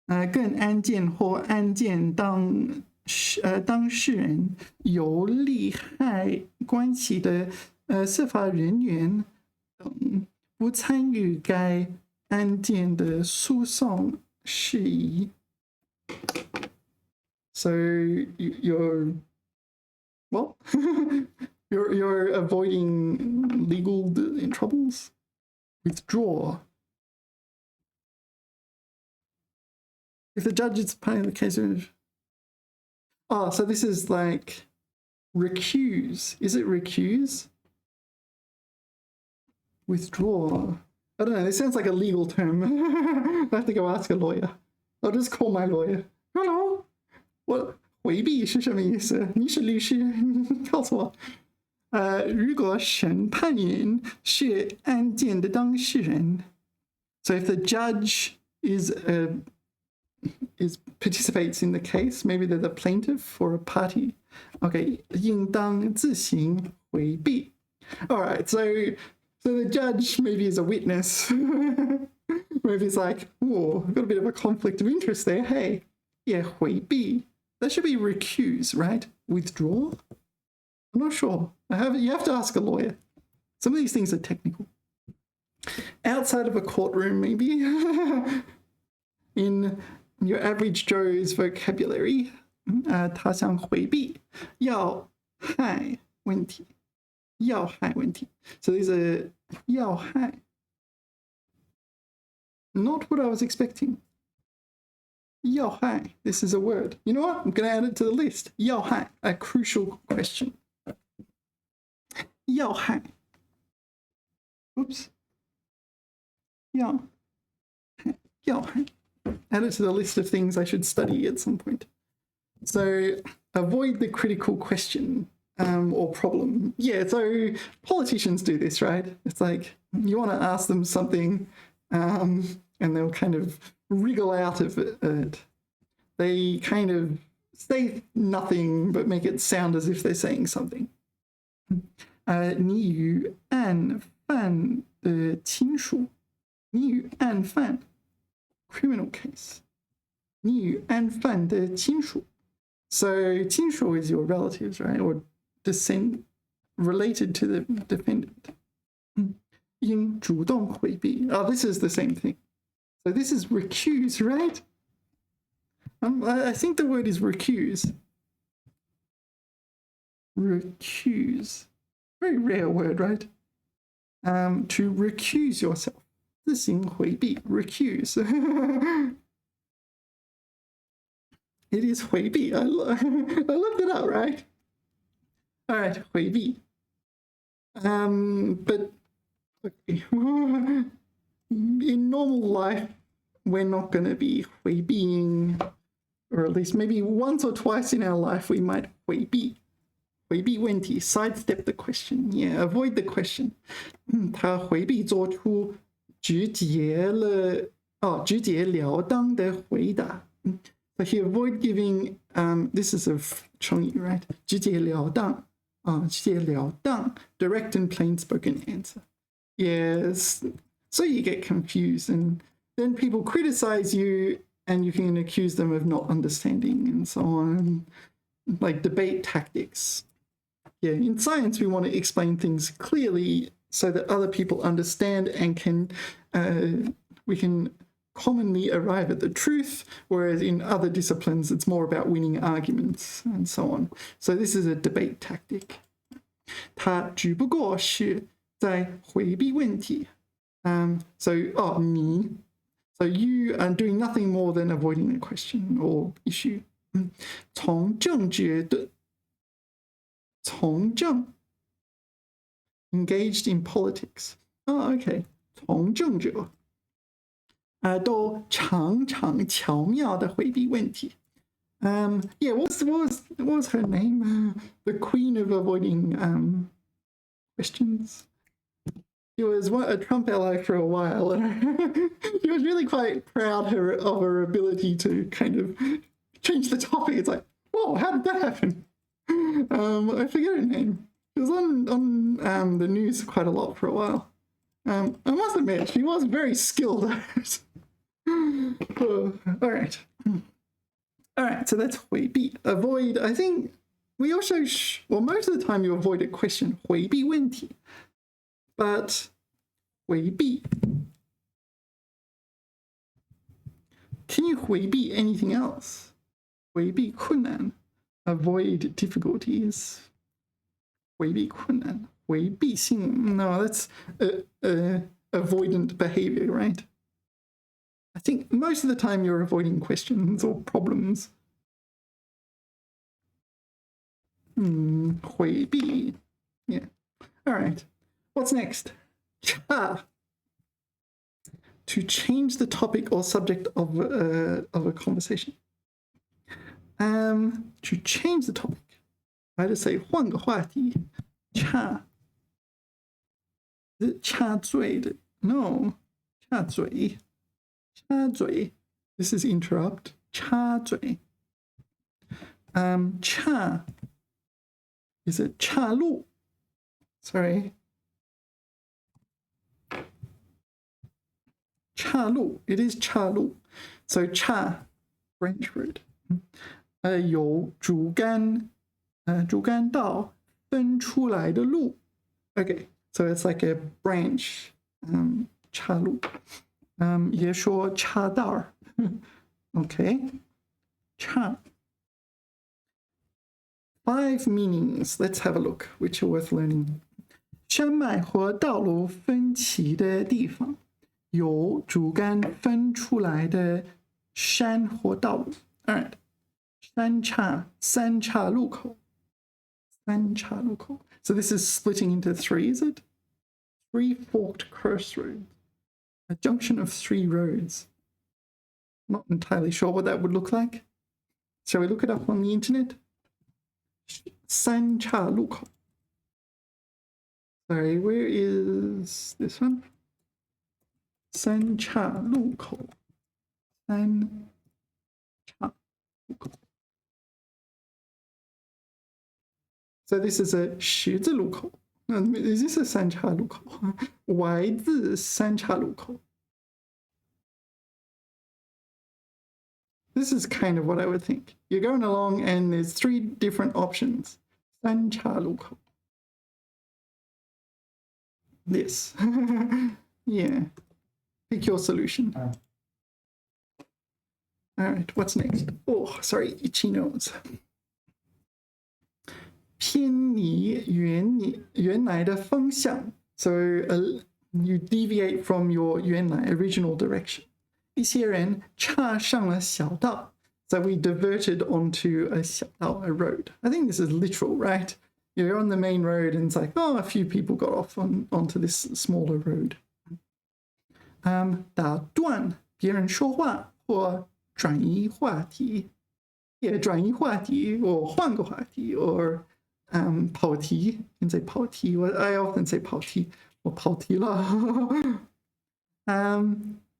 跟案件或案件当事人有利害关系的司法人员等不参与该案件的诉讼事宜。So you're well, you're avoiding legal troubles. Withdraw. If the judge is part of the case of... Oh, so this is like recuse. Is it recuse? Withdraw. I don't know. This sounds like a legal term. I have to go ask a lawyer. I'll just call my lawyer. Hello. What? 回避是什么意思？你是律师，告诉我。如果审判人是案件的当事人 so if the judge participates in the case, maybe they're the plaintiff or a party. Okay, 应当自行回避. All right, so the judge maybe is a witness. Maybe it's like, oh, I've got a bit of a conflict of interest there. Hey, yeah, 回避. That should be recuse, right? Withdraw? I'm not sure. You have to ask a lawyer. Some of these things are technical. Outside of a courtroom, maybe. In your average Joe's vocabulary, 他想回避要害问题. 要害问题. So these are 要害. Not what I was expecting. 要害. This is a word. You know what? I'm going to add it to the list. 要害. A crucial question. 要害. Oops. 要害. Add it to the list of things I should study at some point. So avoid the critical question or problem. Yeah, so politicians do this, right? It's like you want to ask them something and they'll kind of wriggle out of it. They kind of say nothing but make it sound as if they're saying something. 你与案犯的亲属. 你与案犯 criminal case. 你与案犯的亲属. So 亲属 is your relatives, right? Or descend related to the defendant. 应主动回避. Oh, this is the same thing. So this is recuse, right? I think the word is recuse. Recuse. Very rare word, right? To recuse yourself. 自行回避, recuse. It is 回避. I looked it up, right? All right, 回避. But okay. In normal life, we're not going to be 回避, or at least maybe once or twice in our life we might 回避. 回避问题, sidestep the question. Yeah, avoid the question. 他回避做出直截了了当的回答. So he avoid giving, this is a 成语, right? 直截了当, 直截了当, direct and plain spoken answer. Yes, so you get confused and then people criticize you and you can accuse them of not understanding and so on, like debate tactics. Yeah, in science we want to explain things clearly so that other people understand and we can commonly arrive at the truth, whereas in other disciplines it's more about winning arguments and so on. So this is a debate tactic. 他只不过是在回避问题. So you are doing nothing more than avoiding a question or issue. 从政engaged in politics. Oh, okay. 从政者都常常巧妙地回避问题. Yeah, what was her name? The queen of avoiding questions. She was a Trump ally for a while, and she was really quite proud of her ability to kind of change the topic. It's like, whoa, how did that happen? I forget her name. She was on the news quite a lot for a while. I must admit, she was very skilled at it. All right. All right, so that's 回避. Avoid, I think we also, most of the time you avoid a question, 回避问题. But 回避, can you 回避 anything else? 回避困难, avoid difficulties. 回避困难, 回避性, no, that's avoidant behavior, right? I think most of the time you're avoiding questions or problems. 回避, yeah. All right. What's next? Cha. To change the topic or subject of a conversation. To change the topic. I just say 换个话题. Cha. Is it 插嘴的? No. 插嘴. 插嘴. This is interrupt. 插嘴. Cha. Is it 岔路? Sorry. 岔路. It is 岔路. So 岔, French root. 有主干道分出来的路. Okay, so it's like a branch. 岔路. 也说岔道. Okay. 岔. 5 meanings. Let's have a look, which are worth learning. 山脉和道路分歧的地方，有主干分出来的山或道路。All right. 三岔路口。So this is splitting into 3, is it? 3 forked crossroads. A junction of 3 roads. Not entirely sure what that would look like. Shall we look it up on the internet? 三岔路口. Sorry, where is this one? 三岔路口. 三岔路口. So this is a 十字路口. Is this a 三岔路口? Y 字三岔路口. This is kind of what I would think. You're going along and there's 3 different options. 三岔路口. This. Yeah. Pick your solution. All right, what's next? Oh, sorry, itchy nose. 偏离原来的方向. So you deviate from your 原来 original direction. 一些人插上了小道， So we diverted onto a road. I think this is literal, right? You're on the main road and it's like, oh, a few people got off onto this smaller road. 打断别人说话或转移话题，也转移话题 or 换个话题 or 跑题 you can say 跑题 I often say 跑题我跑题了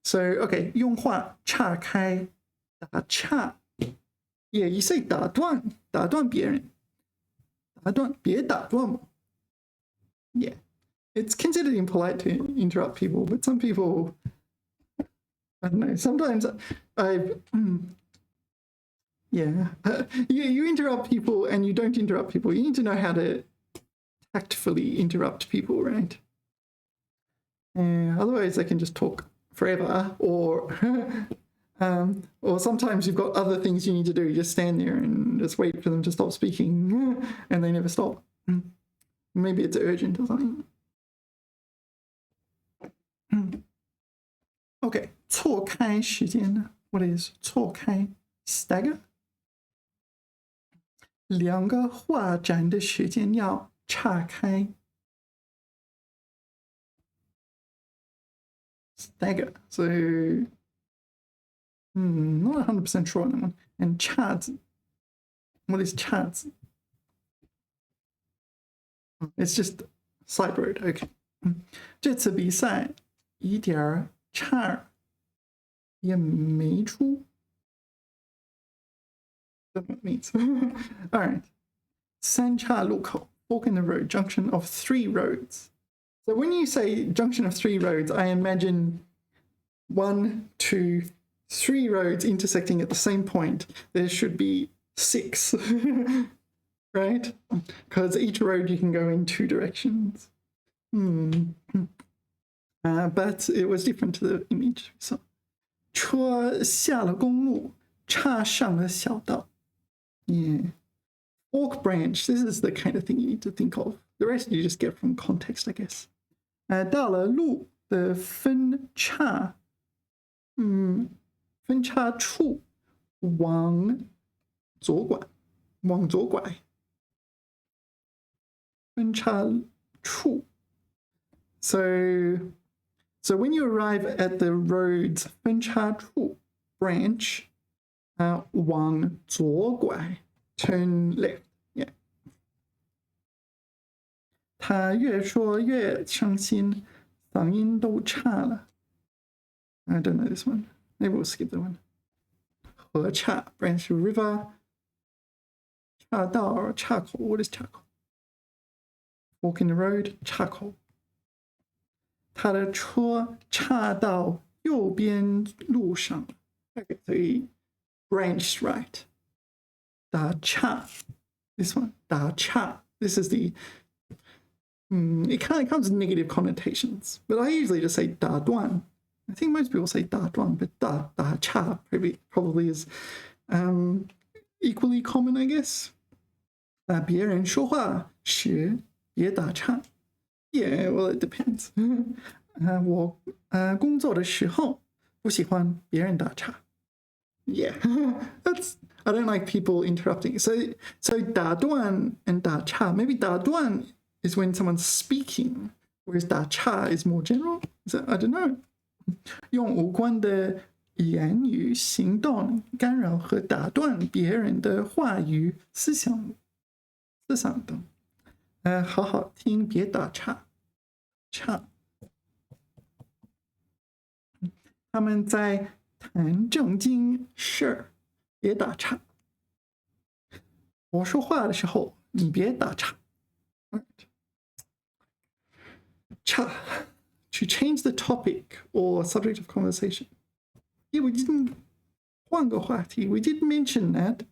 so okay 用话岔开打岔 yeah you say 打断别人打断别打断我 yeah it's considered impolite to interrupt people but some people I don't know sometimes yeah, you interrupt people and you don't interrupt people. You need to know how to tactfully interrupt people, right? Otherwise, they can just talk forever, or sometimes you've got other things you need to do. You just stand there and just wait for them to stop speaking, and they never stop. Maybe it's urgent or something. Okay, 错开时间. What is 错开? Stagger? 两个画展的时间要岔开 stagger so not 100% sure on that one and 岔字 what is 岔字 it's just side road okay 这次比赛一点岔也没出What it means. All right. 三岔路口, fork in the road, junction of three roads. So when you say junction of three roads, I imagine 1, 2, 3 roads intersecting at the same point. There should be 6, right? Because each road you can go in 2 directions. But it was different to the image. So, 车下了公路，岔上了小道。Yeah. Fork branch, this is the kind of thing you need to think of. The rest you just get from context, I guess. 到了路的分岔处往左拐分岔处 So when you arrive at the road's 分岔处 branch 往左拐 turn left. Yeah. 他越说越伤心，嗓音都岔了。I don't know this one. Maybe we'll skip that one. 河岔 branch river. 岔道岔口 What is 岔口 Walk in the road 岔口。他的车岔到右边路上。Okay, so he branched right. 打岔 This one. 打岔 This is the it kind of comes with negative connotations, but I usually just say 打断. I think most people say 打断, but 打岔 probably is equally common, I guess. 别人说话时别打岔. Yeah, well, it depends. 我工作的时候不喜欢别人打岔. Yeah, I don't like people interrupting. So 打断 and 打岔. Maybe 打断 is when someone's speaking, whereas 打岔 is more general. So I don't know. 用无关的言语、行动干扰和打断别人的话语、思想等。好好听，别打岔。他们在谈正经事儿，别打岔。我说话的时候，你别打岔。岔 to change the topic or subject of conversation. Yeah, we didn't 换个话题. We did mention that.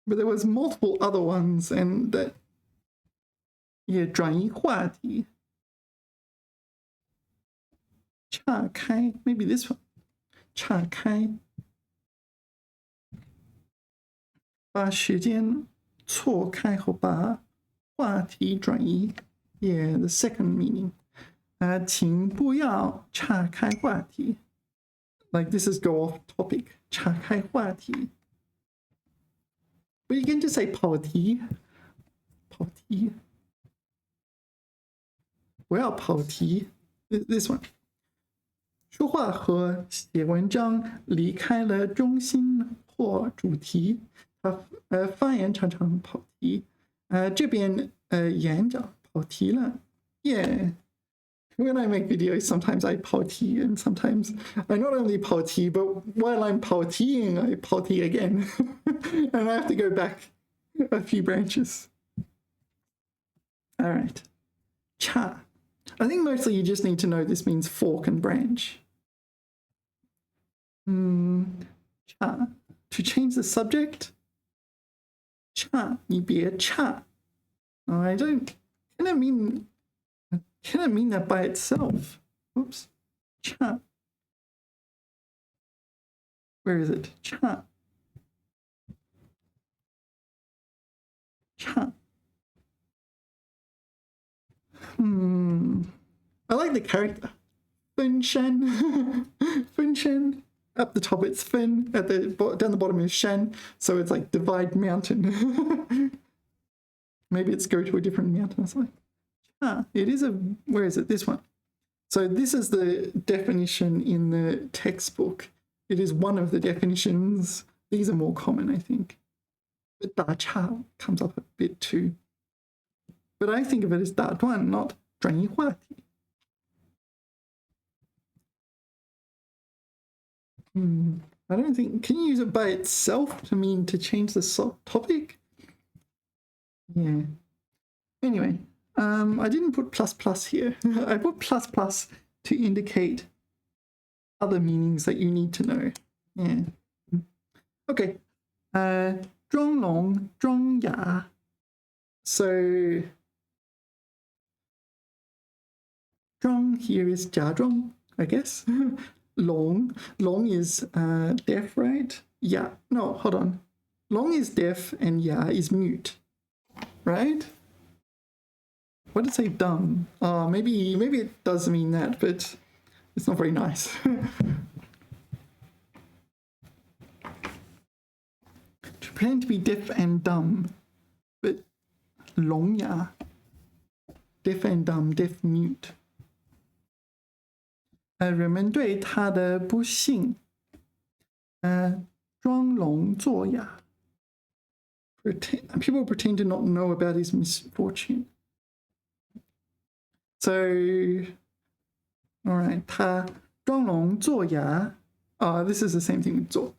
But there was multiple other ones and that yeah, 转移话题. 岔开 maybe this one. 岔开把时间错开后把话题转移 Yeah, the second meaning. 请不要岔开话题 Like this is go off topic. 岔开话题. But you can just say 跑题. 跑题. 我要跑题. This one. 说话和写文章离开了中心或主题，发言常常跑题，这边演讲跑题了 ，Yeah. When I make videos, sometimes I 跑题, and sometimes I not only 跑题, but while I'm 跑题ing, I 跑题 again, and I have to go back a few branches. All right, cha. I think mostly you just need to know this means fork and branch. Cha. To change the subject. Cha. 你别岔. I don't. Can it mean that by itself? Oops. Cha. Where is it? Cha. Cha. I like the character. Fun Shen. Fun Shen. Up the top it's Fin. Down the bottom is Shen. So it's like divide mountain. Maybe it's go to a different mountain or something. It is where is it? This one. So this is the definition in the textbook. It is one of the definitions. These are more common, I think. But 打岔 comes up a bit too. But I think of it as 打断, not 转移话题. I don't think, can you use it by itself to mean to change the topic? Yeah. Anyway, I didn't put plus plus here. I put plus plus to indicate other meanings that you need to know. Yeah. Okay. 装聋装哑. So 装 here is 假装, I guess. 聋 is deaf, right? Yeah. No, hold on. 聋 is deaf and 哑 is mute, right? What did it say dumb? Maybe it does mean that, but it's not very nice. To pretend to be deaf and dumb, but 聋哑, deaf and dumb, deaf mute. 人们对他的不幸，装聋作哑。People pretend to not know about his misfortune. So, all right, 他装聋作哑. This is the same thing with 作.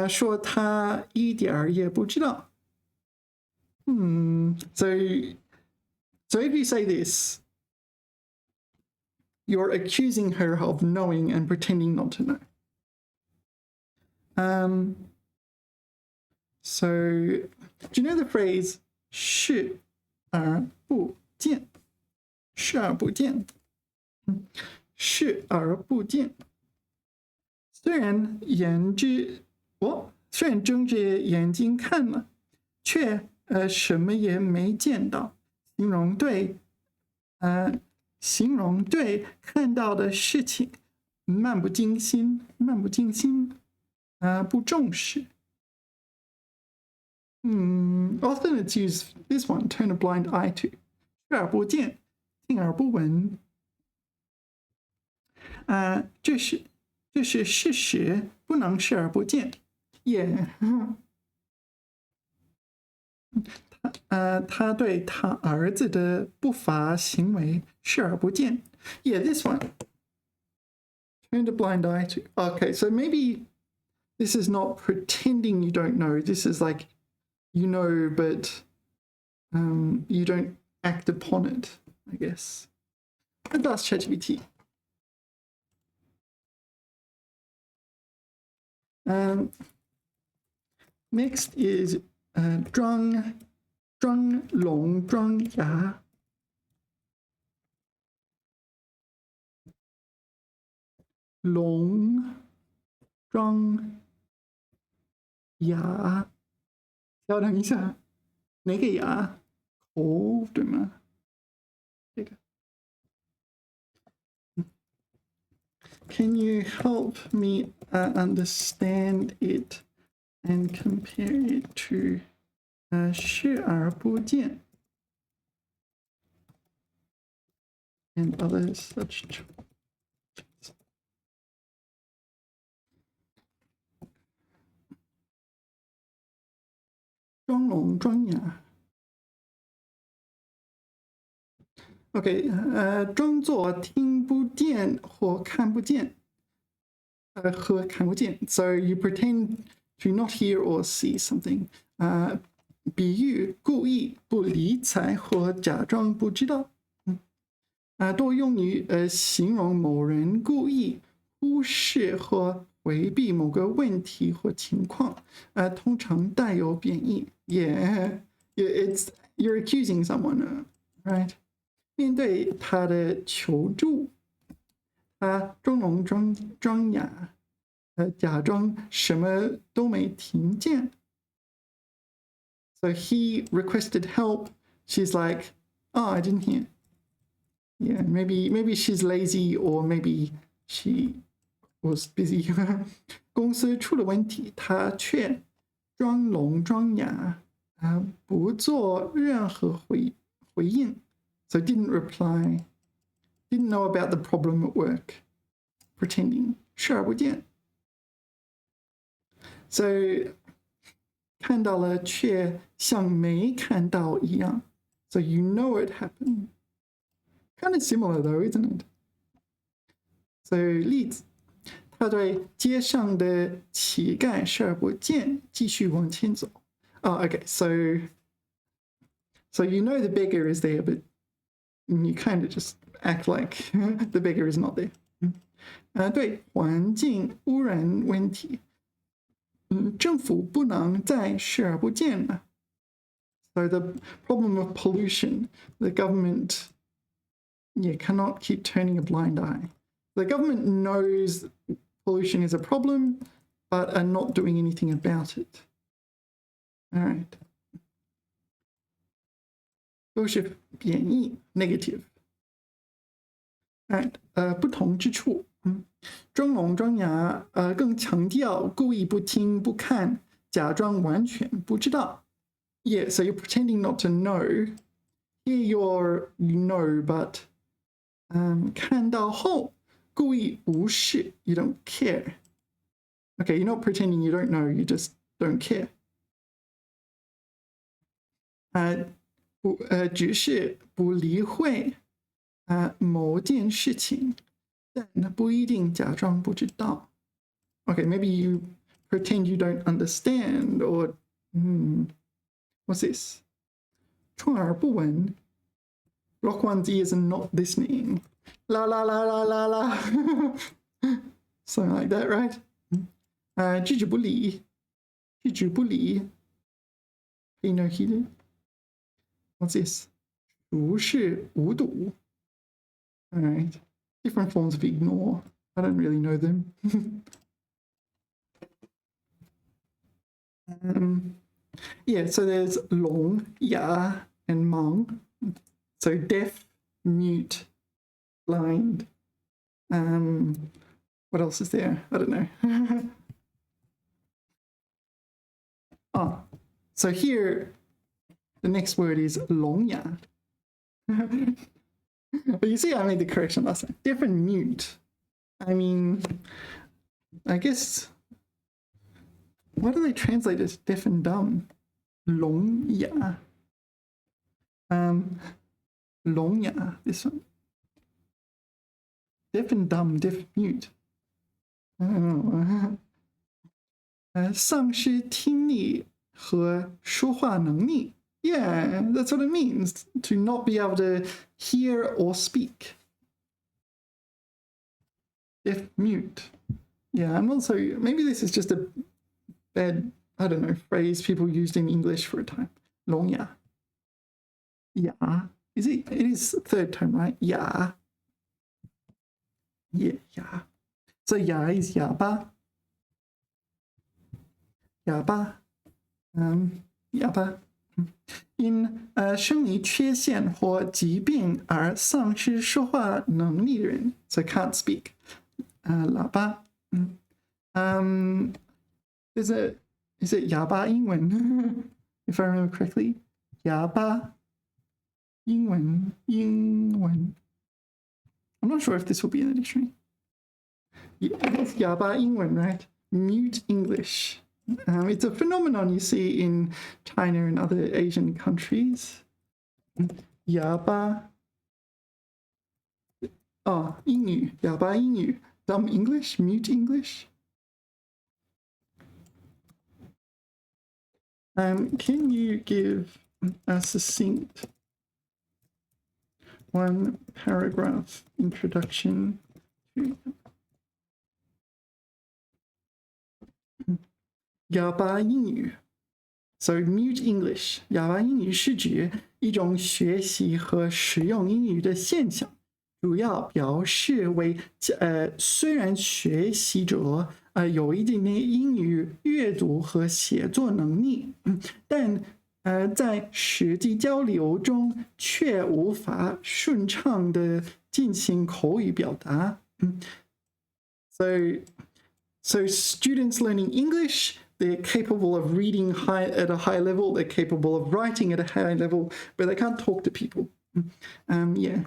说他一点儿也不知道. So if you say this, you're accusing her of knowing and pretending not to know. So, do you know the phrase 视而不见? 视而不见. 视而不见. 虽然睁着眼睛看了，却什么也没见到。形容对看到的事情漫不经心，不重视。Often it's used, this one, turn a blind eye to. 视而不见，听而不闻。这是事实，不能视而不见。Yeah. 他对他儿子的不法行为视而不见。Yeah, this one. Turned a blind eye to. Okay, so maybe this is not pretending you don't know. This is like you know, but you don't act upon it, I guess. And that's ChatGPT. Next is 装聋装哑。聋装哑，调整一下，哪个哑？口对吗？这个。Can you help me understand it and compare it to 视而不见 and other such traits. 装聋装哑 OK 装作听不见或看不见和看不见 So you pretend to not hear or see something 比喻故意不理睬或假装不知道多用于形容某人故意忽视或回避某个问题或情况通常带有贬义 Yeah, you're accusing someone, right? 面对他的求助他装聋装哑假装什么都没听见 So he requested help. She's like, oh, I didn't hear. Yeah, maybe she's lazy or maybe she was busy. 公司出了问题，他却装聋装哑不做任何回应 So didn't reply, didn't know about the problem at work, pretending 视而不见 So 看到了却像没看到一样 So you know it happened. Kind of similar though, isn't it? So 例子他对街上的乞丐视而不见继续往前走 Oh, okay, so you know the beggar is there, but you kind of just act like the beggar is not there. 对环境污染问题政府不能再视而不见了 So the problem of pollution, the government cannot keep turning a blind eye. The government knows pollution is a problem, but are not doing anything about it. All right. 都是贬义 negative. All right. 不同之处装聋装哑更强调故意不听不看假装完全不知道 Yeah, so you're pretending not to know. Here you know, but 看到后故意无视 You don't care. Okay, you're not pretending you don't know, you just don't care. 只是不理会某件事情但不一定假装不知道 Okay, maybe you pretend you don't understand or what's this? 充耳不闻 Block one's ears and not listening. La la la la la la. Something like that, right? 置之不理 Pay no heed. What's this? 无视无睹 All right. Different forms of ignore. I don't really know them. Yeah, so there's 聋 哑 and 盲 So deaf, mute, blind. What else is there? I don't know. So here, the next word is 聋哑 But you see, I made the correction last time. Deaf and mute. I mean, I guess, what do they translate as deaf and dumb? 聋哑 聋哑 this one. Deaf and dumb, deaf, mute. I don't know. 丧失听力和说话能力 Yeah, that's what it means, to not be able to hear or speak. Deaf, mute. Yeah, I'm also, maybe this is just a bad, I don't know, phrase people used in English for a time. 聋哑 Yeah. Is it? It is third tone, right? Yeah. Yeah, yeah. So yeah is 哑巴 哑巴 哑巴因生理缺陷或疾病而丧失说话能力的人 So can't speak 喇叭 Is it 哑巴英文 if I remember correctly? 哑巴英文 I'm not sure if this will be in the dictionary. Yeah, it's 哑巴英文, right? Mute English. It's a phenomenon you see in China and other Asian countries. 哑巴 英语哑巴英语 dumb English, mute English. Can you give a succinct one paragraph introduction to 哑巴英语 So mute English 哑巴英语是指一种学习和使用英语的现象，主要表示为虽然学习者有一定的英语阅读和写作能力，但在实际交流中却无法顺畅地进行口语表达。So students learning English, they're capable of reading at a high level, they're capable of writing at a high level, but they can't talk to people. Yeah.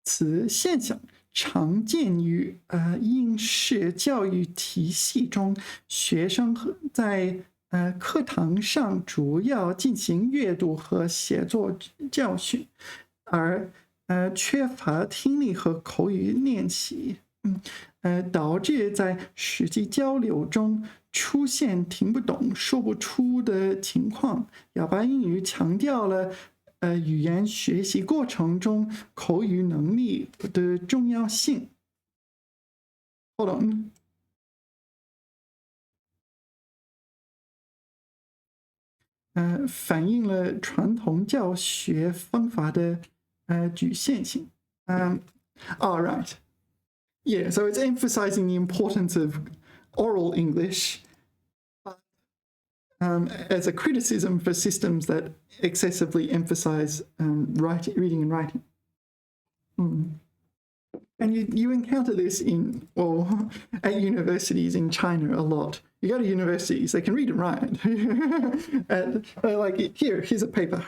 此现象常见于应试教育体系中，学生在课堂上主要进行阅读和写作教训，而缺乏听力和口语练习，导致在实际交流中出现听不懂、说不出的情况。哑巴英语强调了语言学习过程中口语能力的重要性。Hold on. 反映了传统教学方法的局限性。All right. Yeah, so it's emphasizing the importance of oral English as a criticism for systems that excessively emphasize reading and writing. And you encounter this at universities in China a lot. You go to universities, they can read and write. And they're like, here's a paper.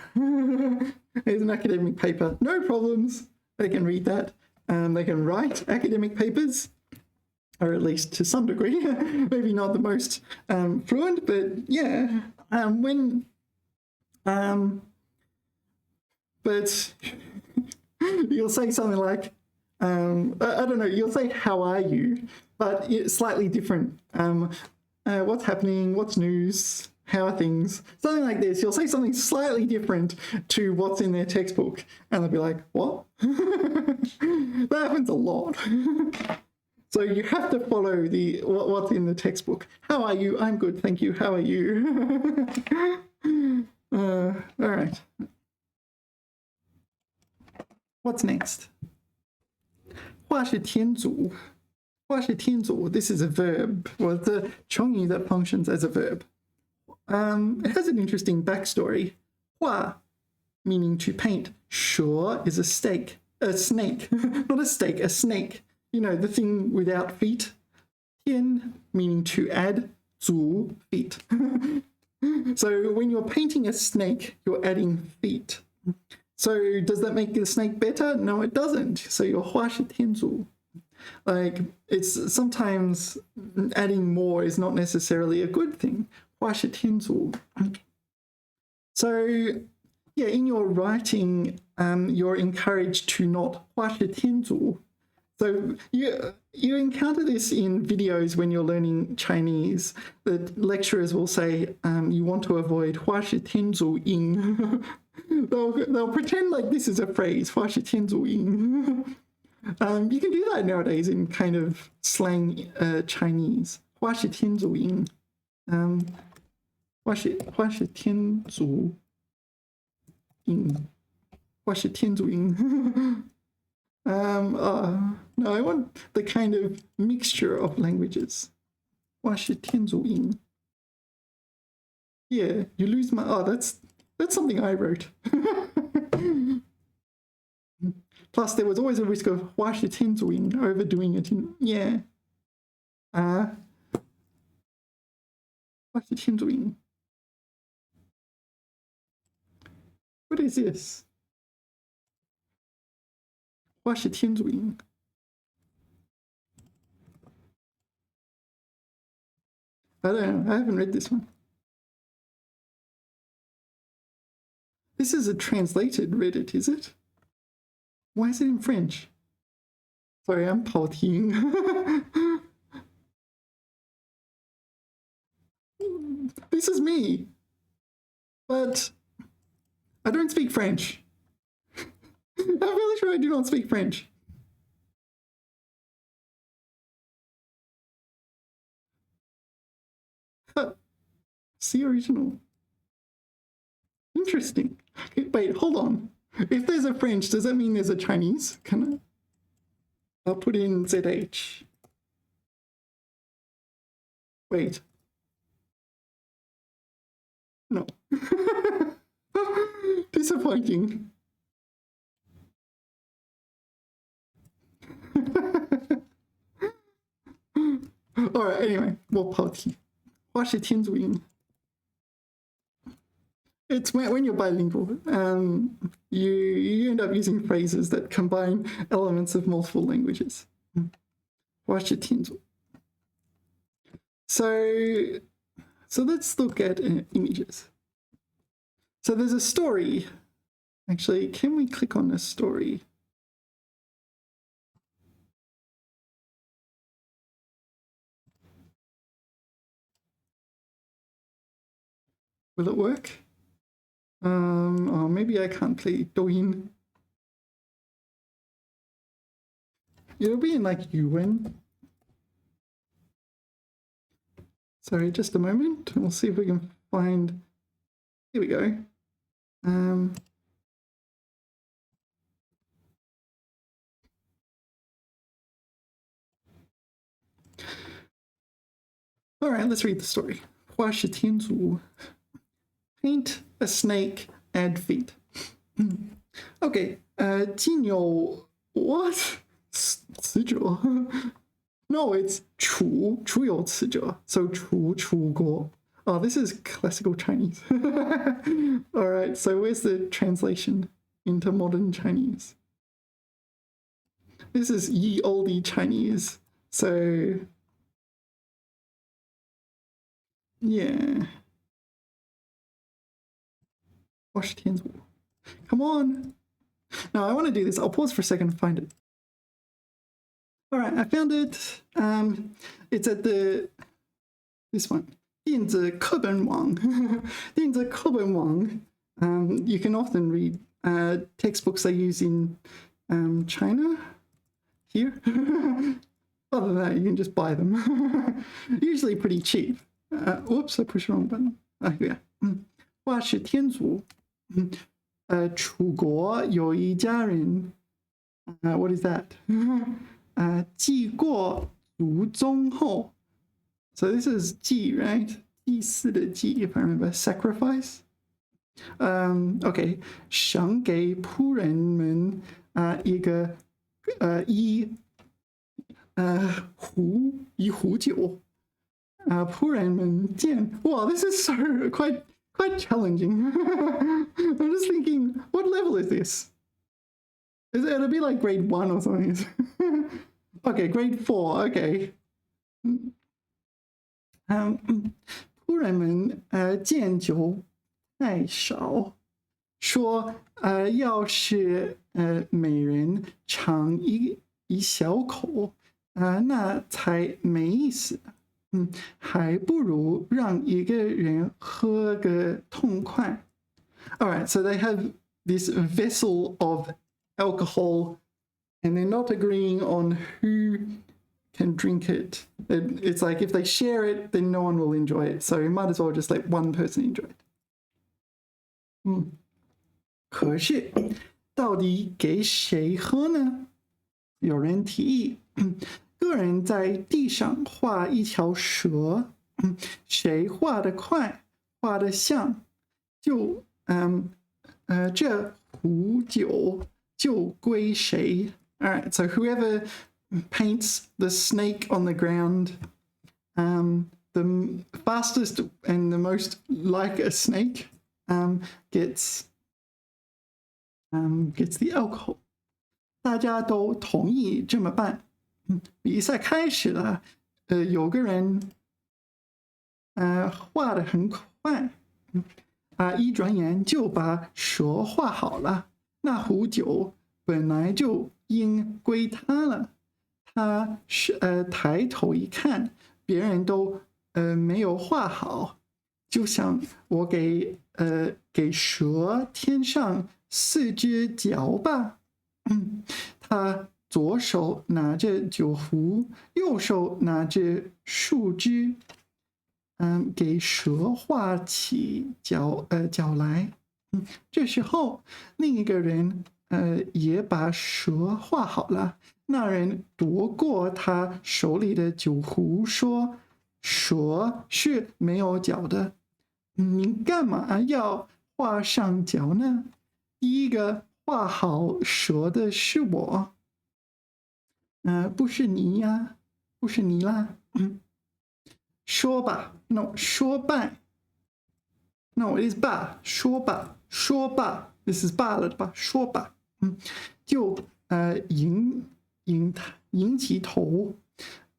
Here's an academic paper. No problems. They can read that. They can write academic papers, or at least to some degree. Maybe not the most fluent, but yeah. But you'll say something like, I don't know, you'll say, how are you? But it's slightly different. What's happening? What's news? How are things? Something like this. You'll say something slightly different to what's in their textbook. And they'll be like, what? That happens a lot. So you have to follow what's in the textbook. How are you? I'm good, thank you. How are you? All right. What's next? 画是天祖. 画是天祖. This is a verb. Well, it's a 成语 that functions as a verb. It has an interesting backstory. 画 meaning to paint. 蛇 is a snake. Not a steak, a snake. You know, the thing without feet. 天 meaning to add. 祖 feet. So when you're painting a snake, you're adding feet. So does that make the snake better? No, it doesn't. So your 画是天祖. Like, it's sometimes adding more is not necessarily a good thing. 画是天祖. So, yeah, in your writing, you're encouraged to not 画是天祖. So you encounter this in videos when you're learning Chinese. The lecturers will say, you want to avoid 画是天祖音. They'll pretend like this is a phrase, 画是天祖音. You can do that nowadays in kind of slang Chinese. 画是天祖音. 画是天祖音. 画是天祖音. No, I want the kind of mixture of languages. 画是天祖音. Yeah, you lose my... Oh, that's something I wrote. Plus, there was always a risk of 画是天祖音, overdoing it. Yeah. 花是天主音。What is this? 花是天主音。I don't know. I haven't read this one. This is a translated Reddit, is it? Why is it in French? Sorry, I'm 跑题. This is me. But I don't speak French. I'm really sure I do not speak French. See original. Interesting. Wait, hold on. If there's a French, does that mean there's a Chinese? I'll put in ZH. Wait. No. Disappointing. All right, anyway, 我跑题。花是天主音。It's when you're bilingual, you end up using phrases that combine elements of multiple languages. 花是天主。So let's look at images. So there's a story. Actually, can we click on a story? Will it work? Oh, maybe I can't play Douyin. It'll be in like Yuan. Sorry, just a moment. We'll see if we can find. Here we go. All right, let's read the story. 花是天主. Paint a snake, add feet. Okay, 金有 what? 词者 No, it's 楚有词者 so 楚国. Oh, this is classical Chinese. All right, so where's the translation into modern Chinese? This is ye olde Chinese. So, yeah. 花是天主. Come on. Now, I want to do this. I'll pause for a second to find it. All right, I found it. It's at this one. 电子课本网. 电子课本网. You can often read textbooks they use in China. Here. Other than that, you can just buy them. Usually pretty cheap. Whoops, I pushed the wrong button. Here we go. 花是天主. 楚国有一家人. What is that? 祭过祖宗后. So this is 祭, right? 祭祀的祭, if I remember. Sacrifice. Okay. 赏给仆人们一个一壶酒. 仆人们见. Wow, this is so quite challenging. I'm just thinking, what level is this? It'll be like grade 1 or something. Okay, grade 4, okay. 仆人们见酒太少，说要是每人尝一小口，那才没意思。还不如让一个人喝个痛快。All right, so they have this vessel of alcohol, and they're not agreeing on who can drink it. It's like if they share it, then no one will enjoy it. So you might as well just let one person enjoy it. 可是到底给谁喝呢？有人提议。个人在地上画一条蛇，谁画得快，画得像，就这壶酒就归谁。All right, so whoever paints the snake on the ground the fastest and the most like a snake gets the alcohol. 大家都同意这么办。比赛开始了，有个人画得很快，一转眼就把蛇画好了。那壶酒本来就应归他了。他抬头一看，别人都没有画好，就想我给蛇添上4只脚吧。他左手拿着酒壶，右手拿着树枝，给蛇画起脚来。这时候，另一个人也把蛇画好了。那人夺过他手里的酒壶，说：“蛇是没有脚的，你干嘛要画上脚呢？第一个画好蛇的是我，不是你呀，不是你啦。说吧 ，no， 说吧 ，no，it is 吧，说吧，说吧 ，this is 罢了吧，说吧，就迎起头，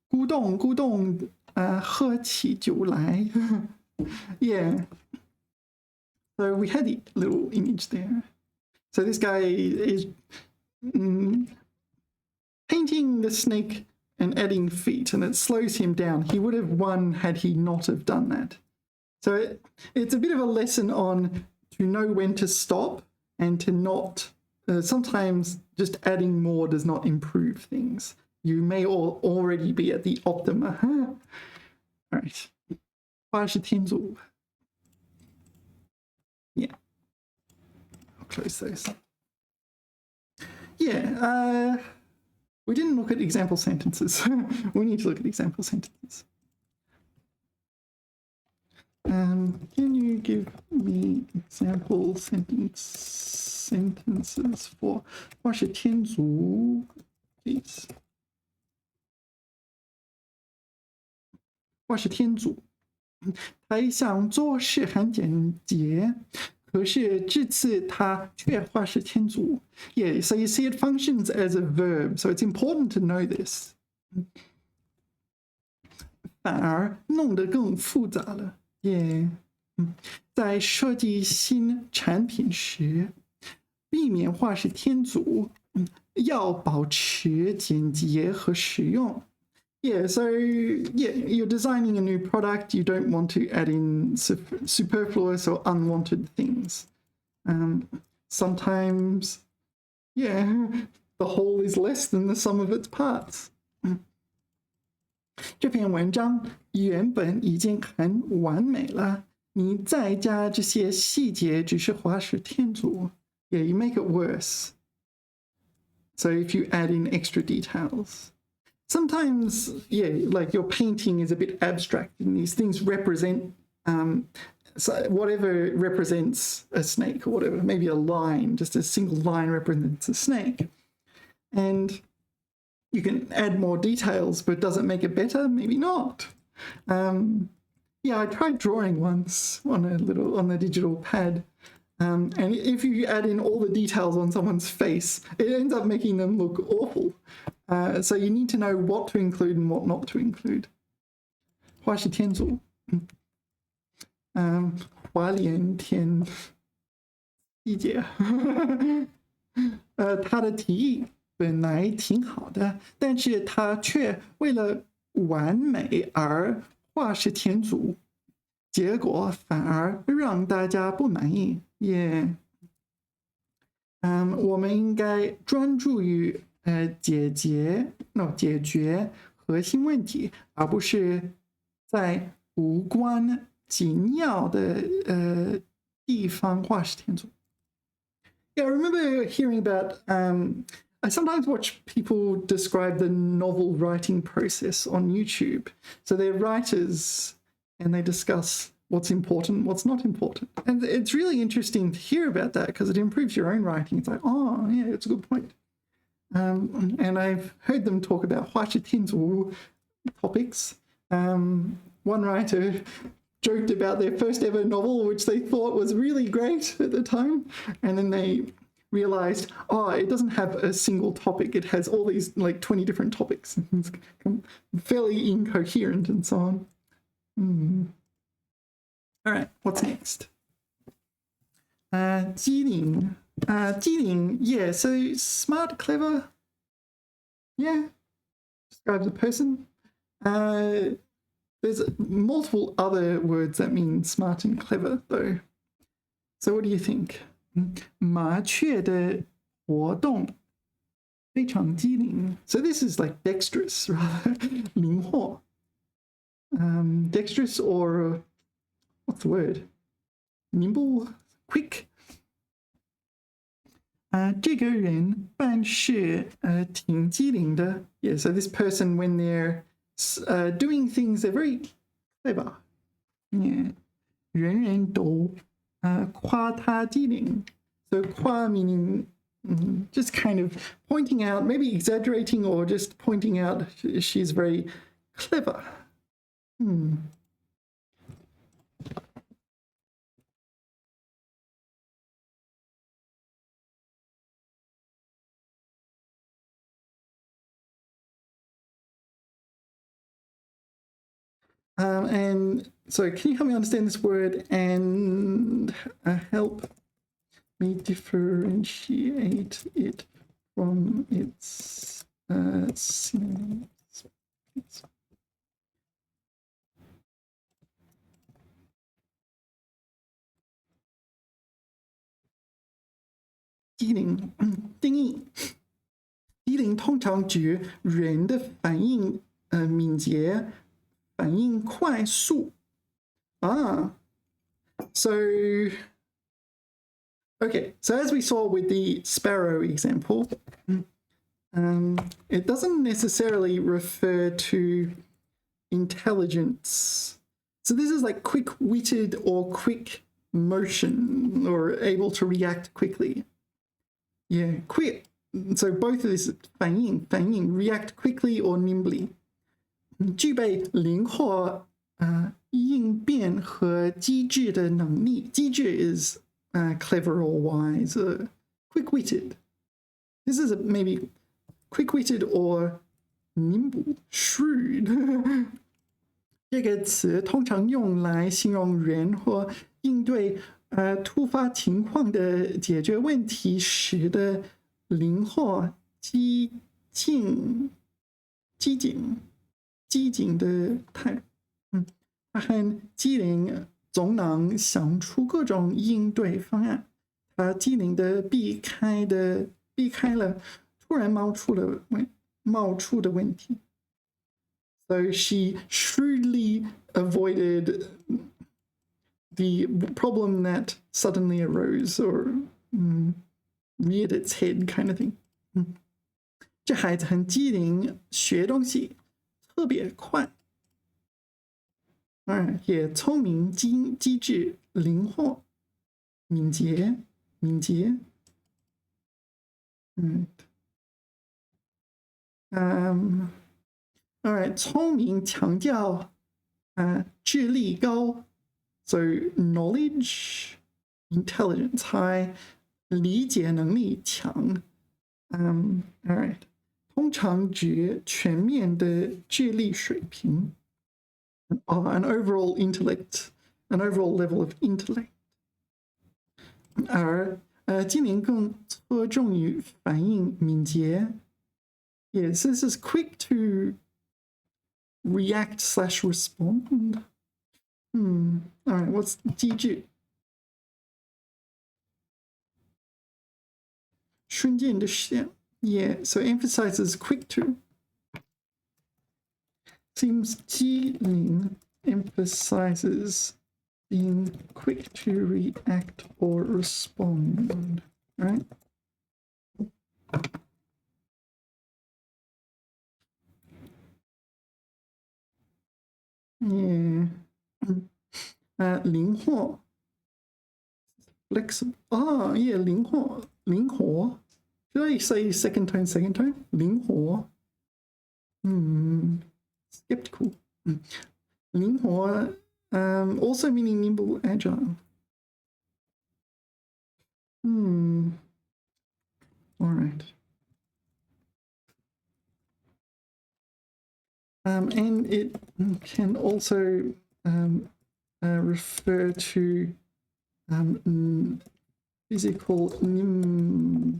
咕咚咕咚，喝起酒来。Yeah. So we had the little image there. So this guy is painting the snake and adding feet, and it slows him down. He would have won had he not have done that. So it's a bit of a lesson on to know when to stop and to not. Sometimes just adding more does not improve things. You may already be at the optima. All right. 花式天主. Yeah. I'll close those. Yeah. We didn't look at example sentences. We need to look at example sentences. Can you give me example sentences for 花式天主, please? 花式天主，他想做事很简洁，可是这次他却花式天主。Yeah, so you see it functions as a verb, so it's important to know this. 反而弄得更复杂了。Yeah. 在设计新产品时，避免花式天主，要保持简洁和实用。Yeah, so you're designing a new product. You don't want to add in superfluous or unwanted things. Sometimes, the whole is less than the sum of its parts. 这篇文章原本已经很完美了，你再加这些细节只是花式天主。Yeah, you make it worse. So if you add in extra details. Sometimes, like your painting is a bit abstract and these things represent so whatever represents a snake or whatever, maybe a line, just a single line represents a snake. And you can add more details, but does it make it better? Maybe not. I tried drawing once on the digital pad. And if you add in all the details on someone's face, it ends up making them look awful. So you need to know what to include and what not to include. 花式天主，花莲天一姐，他的提议本来挺好的，但是他却为了完美而花式天主，结果反而让大家不满意。我们应该专注于解决核心问题，而不是在无关紧要的地方花式天主。Yeah, I remember hearing about. I sometimes watch people describe the novel writing process on YouTube. So they're writers and they discuss what's important, what's not important. And it's really interesting to hear about that because it improves your own writing. It's like, oh, yeah, it's a good point. And I've heard them talk about 花式天主 topics. One writer joked about their first ever novel, which they thought was really great at the time, and then they realized, oh, it doesn't have a single topic. It has all these like 20 different topics. It's fairly incoherent and so on. All right, what's next? 机灵. 机灵, yeah, so smart, clever, yeah, describes a person. There's multiple other words that mean smart and clever, though. So what do you think? 麻雀的活动非常机灵. So this is like dexterous, rather. 灵活. Dexterous or, what's the word? Nimble, quick. 这个人办事挺机灵的. Yeah, so this person, when they're doing things, they're very clever. Yeah. 人人都夸他机灵. So 夸 meaning just kind of pointing out, maybe exaggerating or just pointing out she's very clever. And so can you help me understand this word and help me differentiate it from its synonyms? 机灵，定义。机灵通常指人的反应敏捷，反应快速。So okay, so as we saw with the sparrow example, it doesn't necessarily refer to intelligence. So this is like quick-witted or quick motion or able to react quickly. Yeah, quick. So both of this 反应 react quickly or nimbly. 具备灵活应变和机智的能力. 机智 is clever or wise, quick-witted. This is maybe quick-witted or nimble, shrewd. 这个词通常用来形容人或应对突发情况的解决问题时的灵活、机警的态度。他很机灵，总能想出各种应对方案。他机灵的避开了突然冒出的问题。So she shrewdly avoided the problem that suddenly arose or reared its head kind of thing. 这孩子很机灵，学东西特别快。也聪明、机智、灵活、敏捷。All right, 聪明强调智力高。So knowledge, intelligence high, 理解能力强。All right, 通常指全面的智力水平。An overall intellect, an overall level of intellect. 而机灵更侧重于反应敏捷。Yes, this is quick to react/respond. All right, what's 机智？瞬间的想。Yeah, so emphasizes quick to. Seems 机灵 emphasizes being quick to react or respond, right? Yeah. 灵活 flexible. Oh, yeah, 灵活 Should I say second tone? 灵活 skeptical. 灵活, also meaning nimble, agile. All right. And it can also refer to physical nimbleness.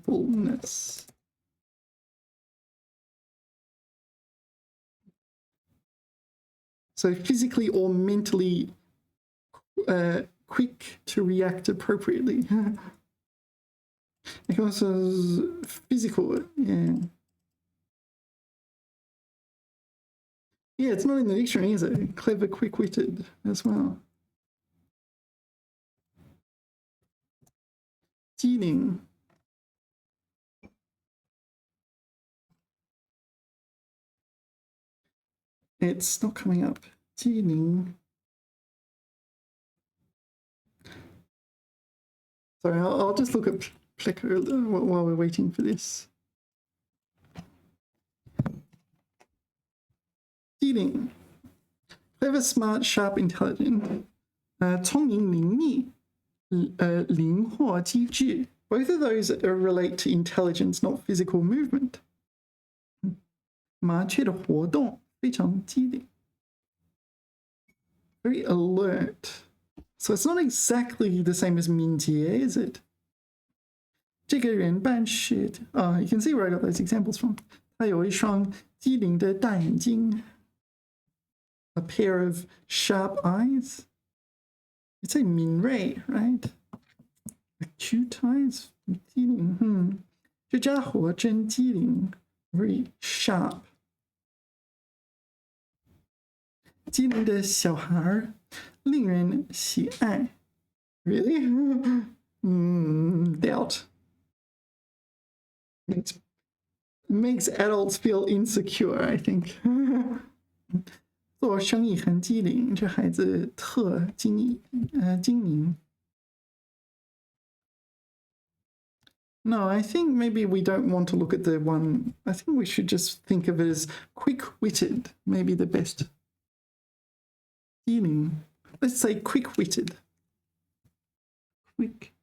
So physically or mentally quick to react appropriately. It also physical, yeah. Yeah, it's not in the dictionary, is it? Clever, quick-witted as well. 机灵. It's not coming up. 机灵. Sorry, I'll just look at Pleco while we're waiting for this. 机灵. Clever, smart, sharp, intelligent. 聪明伶俐, 灵活机智. Both of those relate to intelligence, not physical movement. 麻雀的活动非常机灵. Very alert. So it's not exactly the same as 敏捷, is it? 这个人办事, you can see where I got those examples from. 他有一双机灵的大眼睛. A pair of sharp eyes. You'd say 敏锐, right? Acute eyes? 机灵, 这家伙真机灵. Very sharp. 机灵的小孩令人喜爱. Really? Doubt. It makes adults feel insecure, I think. 做生意很机灵，这孩子特精明. No, I think maybe we don't want to look at the one. I think we should just think of it as quick-witted, maybe the best. 机灵. Let's say quick-witted. Quick.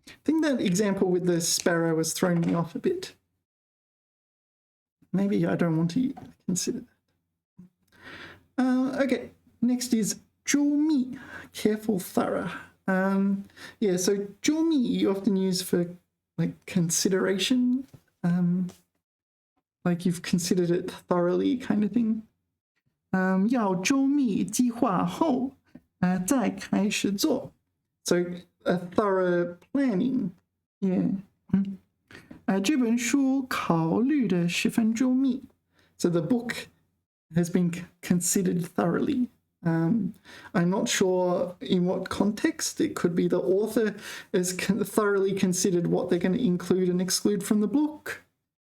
I think that example with the sparrow has thrown me off a bit. Maybe I don't want to consider that. Okay, next is 周密, careful, thorough. Yeah, so 周密 you often use for like consideration, like you've considered it thoroughly kind of thing. 要周密计划后再开始做. So a thorough planning, yeah. 这本书考虑的十分周密. So the book has been considered thoroughly. I'm not sure in what context. It could be the author has thoroughly considered what they're going to include and exclude from the book.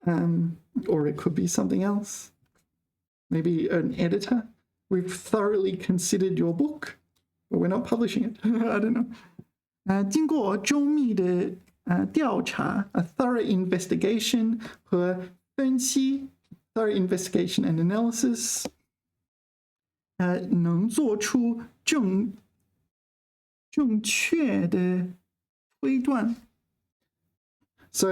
Or it could be something else. Maybe an editor. We've thoroughly considered your book, but we're not publishing it. I don't know. 经过周密的调查, a thorough investigation 和分析, thorough investigation and analysis, 能做出正确的推断. So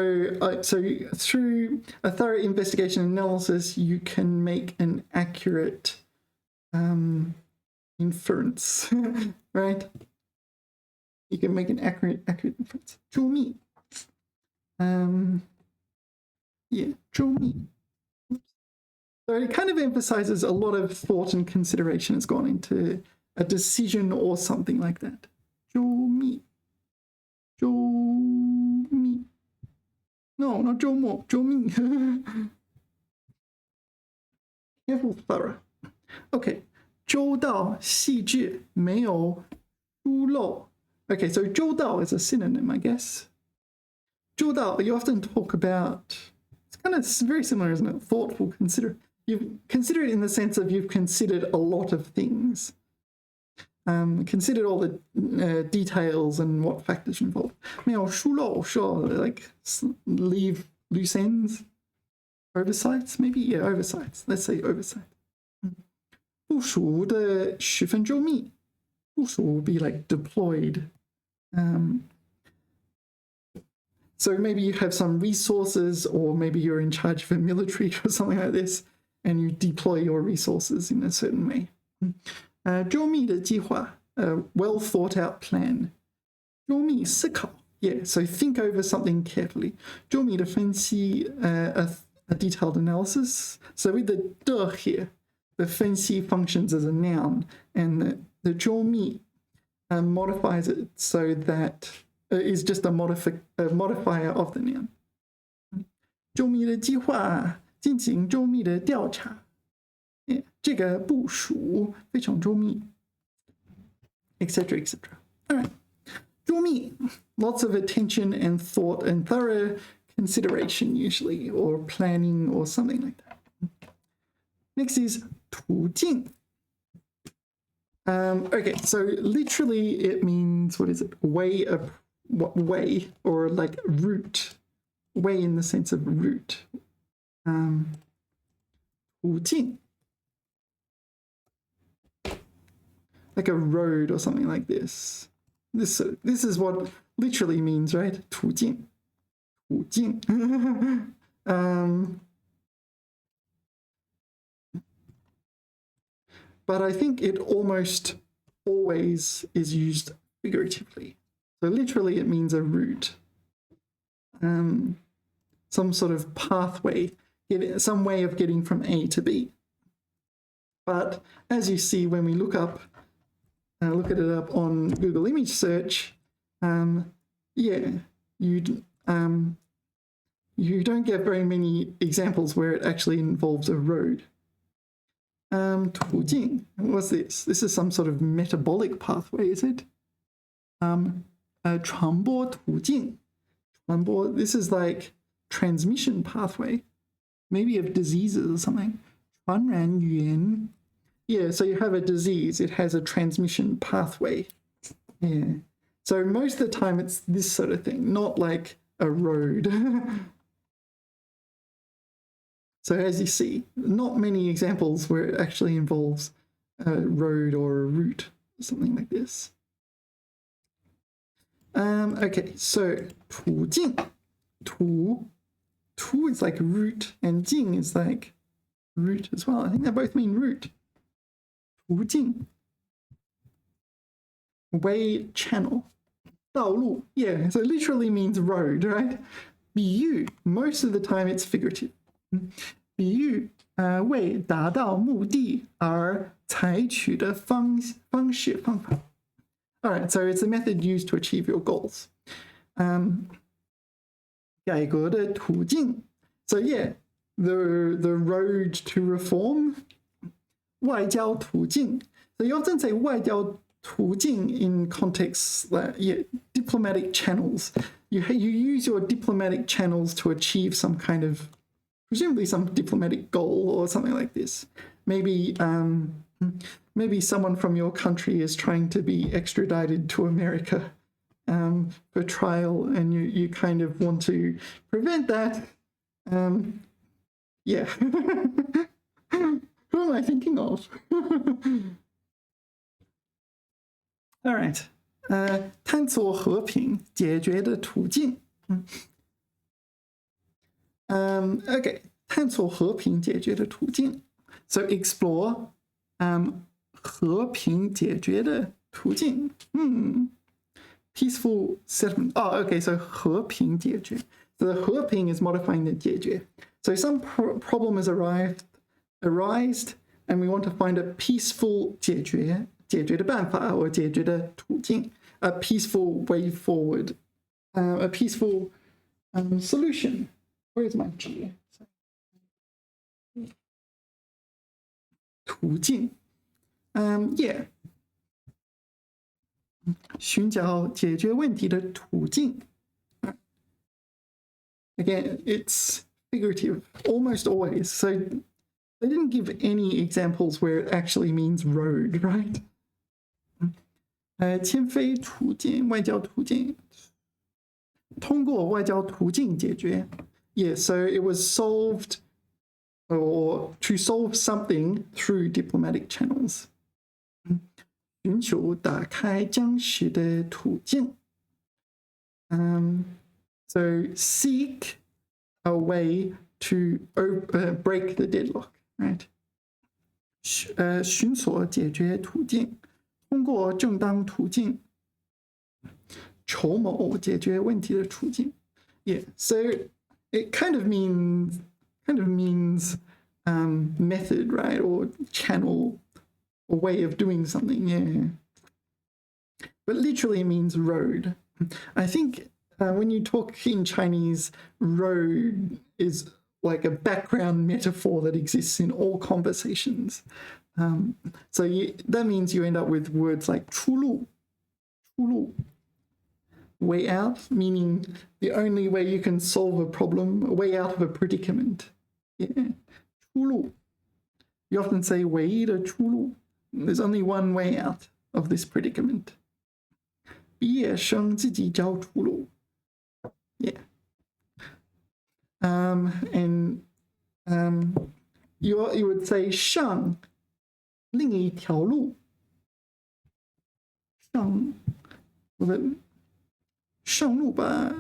through a thorough investigation and analysis, you can make an accurate inference, right? You can make an accurate inference. 周密. Yeah, 周密. So it kind of emphasizes a lot of thought and consideration has gone into a decision or something like that. 周密. 周密. No, not 周末, 周密. Careful, thorough. Okay. 周到细致没有疏漏. Okay, so 周到 is a synonym, I guess. 周到, you often talk about, it's kind of very similar, isn't it? Thoughtful, consider. You consider it in the sense of you've considered a lot of things. Considered all the details and what factors are involved. 没有疏漏, sure, like leave loose ends. Oversights, maybe? Yeah, oversights. Let's say oversight. 部署的十分周密. 部署 will be like deployed. So maybe you have some resources, or maybe you're in charge of a military or something like this, and you deploy your resources in a certain way. 周密的计划, a well thought out plan. 周密思考. Yeah, so think over something carefully. 周密的分析, a detailed analysis. So with the 的 here, the 分析 functions as a noun, and the 周密 modifies it so that is just a modifier of the noun. 周密的计划进行周密的调查. Yeah, 这个部署非常周密, etc., etc. All right. 周密, lots of attention and thought and thorough consideration usually, or planning or something like that. Next is 途径. Okay, so literally it means, what is it? Way of, what way, or like route. Way in the sense of route. 途径. Like a road or something like this. This is what literally means, right? 途径. 途径. But I think it almost always is used figuratively. So literally it means a route. Some sort of pathway, some way of getting from A to B. But as you see when we look at it up on Google image search, yeah, you don't get very many examples where it actually involves a road. 途径, what's this? This is some sort of metabolic pathway, is it? 传播途径. 传播, this is like transmission pathway, maybe of diseases or something. 传染源. Yeah, so you have a disease, it has a transmission pathway. Yeah. So most of the time it's this sort of thing, not like a road. So as you see, not many examples where it actually involves a road or a route, something like this. Okay, so 途径. 途is like route, and 径 is like route as well. I think they both mean route. 途径. Way, channel. 道路. Yeah, so literally means road, right? 比喻, most of the time it's figurative. 比喻, 为达到目的而采取的方式方法. All right, so it's a method used to achieve your goals. 改革的途径. So yeah, the road to reform. 外交途径. So you often say 外交途径 in contexts like, yeah, diplomatic channels. You use your diplomatic channels to achieve some kind of, presumably some diplomatic goal or something like this. Maybe someone from your country is trying to be extradited to America for trial, and you kind of want to prevent that. Yeah. Who am I thinking of? All right. 探索和平解决的途径. Okay, 探索和平解决的途径. So explore 和平解决的途径. Peaceful settlement. Oh, okay, so 和平解决. So the 和平 is modifying the 解决. So some problem has arisen, and we want to find a peaceful 解决的办法 or 解决的途径, a peaceful way forward, a peaceful solution. Where's my G? 途径. Yeah. 寻找解决问题的途径. Again, it's figurative, almost always. So they didn't give any examples where it actually means road, right? 迁飞途径, 外交途径. 通过外交途径解决. Yeah, so it was solved or to solve something through diplomatic channels. 寻求打开僵持的途径. So seek a way to break the deadlock, right? 寻索解决途径，通过正当途径筹谋解决问题的途径. Yeah, so it kind of means method, right, or channel or way of doing something. Yeah, but literally it means road. I think when you talk in Chinese, road is like a background metaphor that exists in all conversations. So that means you end up with words like 出路, 出路, way out, meaning the only way you can solve a problem, a way out of a predicament. Yeah, 出路. You often say 唯一的出路. There's only one way out of this predicament. 毕业生自己找出路. Yeah. And you would say 上另一条路. 上路吧.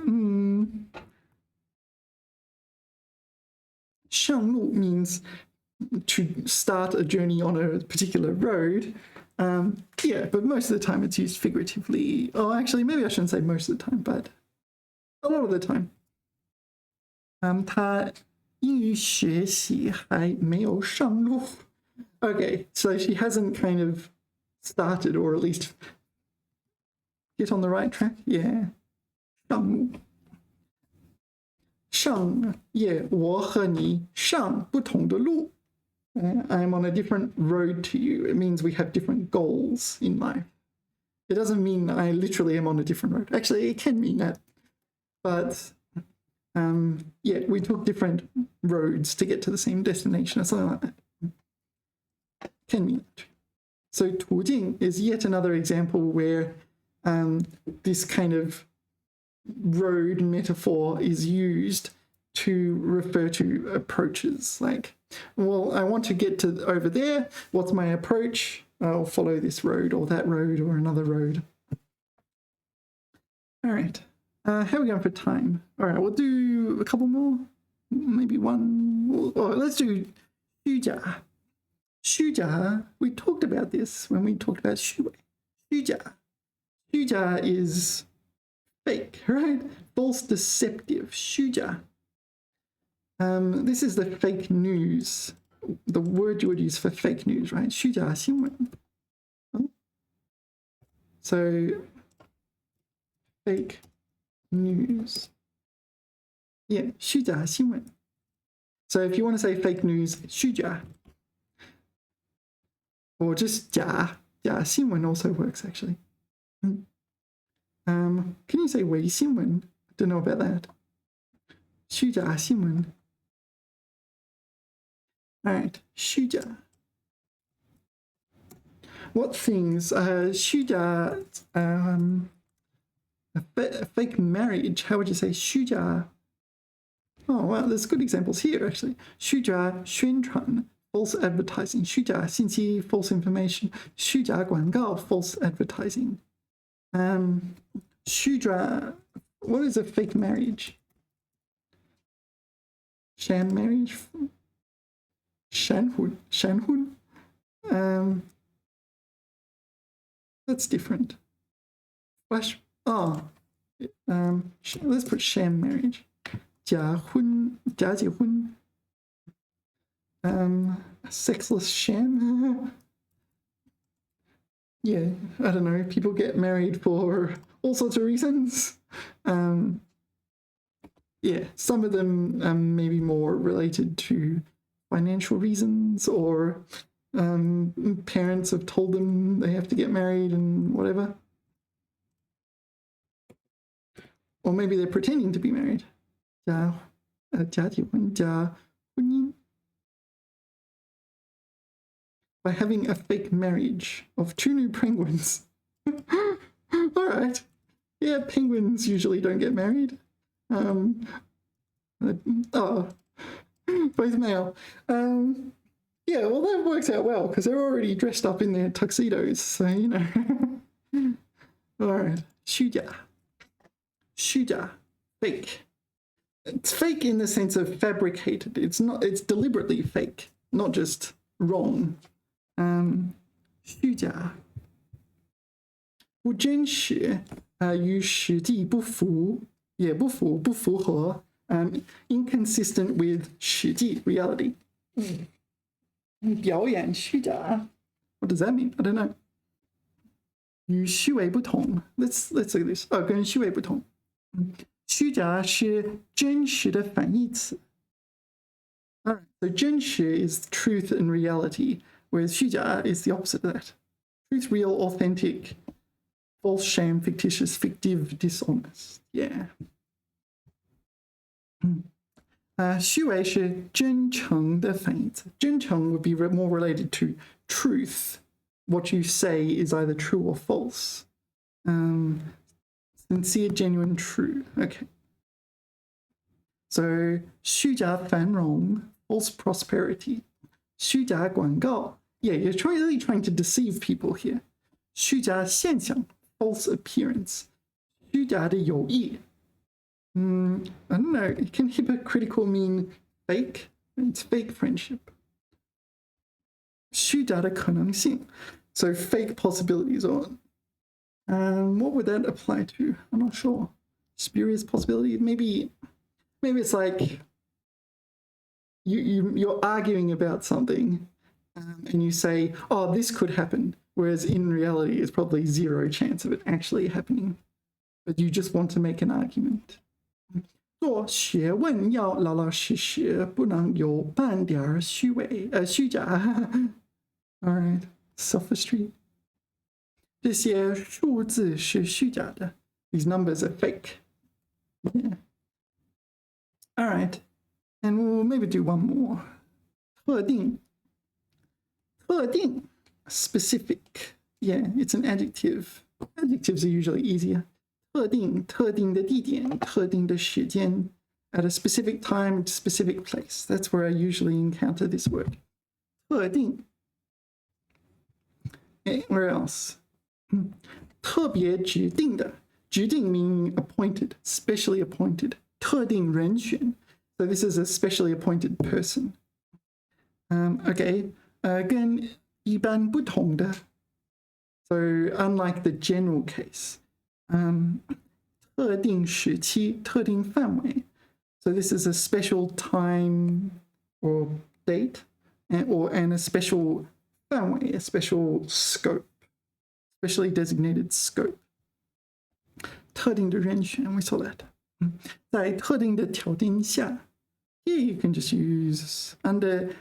上路 means to start a journey on a particular road. Yeah, but most of the time it's used figuratively. Oh, actually, maybe I shouldn't say most of the time, but a lot of the time. 他英语学习还没有上路. Okay, so she hasn't kind of started, or at least get on the right track. Yeah. 上路. 上, yeah, 我和你上不同的路. I'm on a different road to you. It means we have different goals in life. It doesn't mean I literally am on a different road. Actually, it can mean that. But yeah, we took different roads to get to the same destination or something like that. Can mean that. So 途径 is yet another example where this kind of road metaphor is used to refer to approaches. Like, well, I want to get to over there. What's my approach? I'll follow this road or that road or another road. All right. How are we going for time? All right, we'll do a couple more. Maybe one. Oh, let's do 虚假. 虚假. We talked about this when we talked about 虚伪. 虚假. 虚假 is fake, right? False, deceptive. 虚假. This is the fake news, the word you would use for fake news, right? 虚假新闻. So, fake news. Yeah, 虚假新闻. So if you want to say fake news, 虚假. Or just 假新闻 also works actually. Can you say 伪新闻? I don't know about that. 虚假新闻. All right, 虚假. What things? 虚假, a fake marriage. How would you say 虚假? Oh, wow, there's good examples here actually. 虚假宣传, false advertising. 虚假信息, false information. 虚假广告, false advertising. 虚假, what is a fake marriage? Sham marriage? 闪婚. That's different. Let's put sham marriage. 假结婚. Sexless sham. Yeah, I don't know. People get married for all sorts of reasons. Yeah, some of them may be more related to financial reasons, or parents have told them they have to get married and whatever. Or maybe they're pretending to be married. 假结婚, 假婚姻. By having a fake marriage of two new penguins. All right. Yeah, penguins usually don't get married. both male. Yeah, well, that works out well because they're already dressed up in their tuxedos, so you know. All right, 虚假, 虚假, fake. It's fake in the sense of fabricated. It's not. It's deliberately fake, not just wrong. 虚假，不真实，与实际不符，也不符合，inconsistent with 实际 reality. 表演虚假 What does that mean? I don't know. 与虚伪不同 Let's look at this. 跟虚伪不同。虚假是真实的反义词。All right, so 真实 is truth and reality, whereas 虚假 is the opposite of that. Truth, real, authentic, false, sham, fictitious, fictive, dishonest. Yeah. 虚伪是真诚的反义词。真诚 would be more related to truth. What you say is either true or false. Sincere, genuine, true. Okay. So 虚假繁荣 false prosperity. 虚假广告 Yeah, you're really trying to deceive people here. 虚假现象 false appearance. 虚假的友谊 I don't know. Can hypocritical mean fake? It's fake friendship. 虚假的可能性 So fake possibilities or what would that apply to? I'm not sure. Spurious possibility? Maybe it's like you're arguing about something and you say, oh, this could happen. Whereas in reality, it's probably zero chance of it actually happening. But you just want to make an argument. 做学问要老老实实，不能有半点虚假。All right, sophistry. 这些数字是虚假的。These numbers are fake. Yeah. All right, and we'll maybe do one more. 特定 specific. Yeah, it's an adjective. Adjectives are usually easier. 特定的地点，特定的时间 at a specific time, specific place. That's where I usually encounter this word. 特定 Where else? 特别指定的，指定 meaning appointed, specially appointed. 特定人选 So this is a specially appointed person. Okay. 跟一般不同的 So unlike the general case. 特定时期，特定范围 So this is a special time or date and a special 范围 a special scope, specially designated scope. 特定的人选 we saw that. 在特定的条件下 Here you can just use under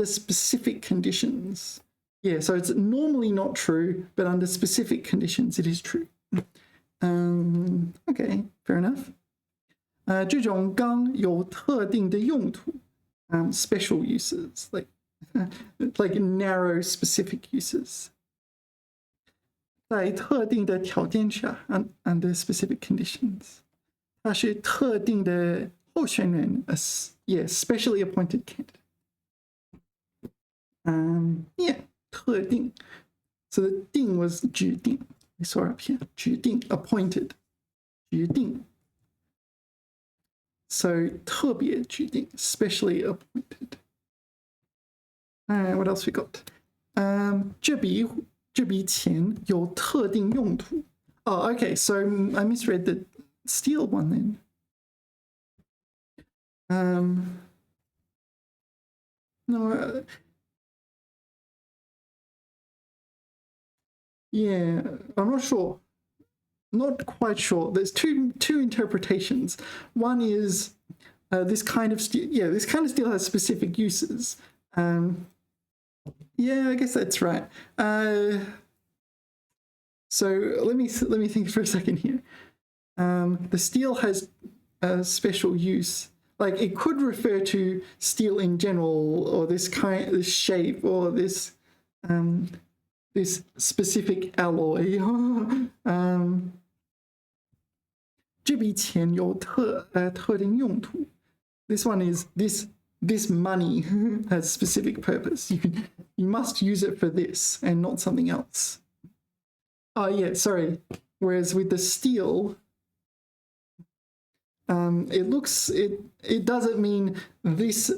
specific conditions. Yeah, so it's normally not true, but under specific conditions it is true. Okay, fair enough. 这种钢有特定的用途 special uses, like narrow specific uses. 在特定的条件下 under specific conditions. 他是特定的候选人 yeah, specially appointed candidate. Yeah, 特定. So the 定 was 指定. We saw up here. 指定 appointed. 指定. So 特别指定 specially appointed. What else we got? 这笔钱有特定用途. Oh, okay. So I misread the steal one then. No. Yeah, I'm not sure. Not quite sure. There's two interpretations. One is this kind of steel. Yeah, this kind of steel has specific uses. Yeah, I guess that's right. So let me think for a second here. The steel has a special use. Like it could refer to steel in general, or this shape, or this specific alloy. 这笔钱有特定用途. This one is this this money has a specific purpose. You must use it for this and not something else. Oh yeah, sorry. Whereas with the steel, it doesn't mean this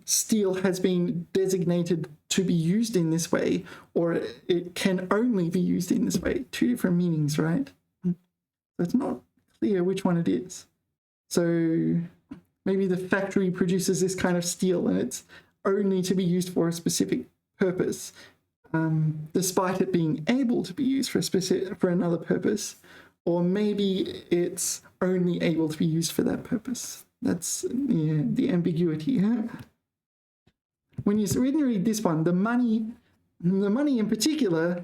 steel has been designated to be used in this way, or it can only be used in this way. Two different meanings, right? So it's not clear which one it is. So maybe the factory produces this kind of steel and it's only to be used for a specific purpose, despite it being able to be used for another purpose, or maybe it's only able to be used for that purpose. That's the ambiguity. When you read this one, the money in particular,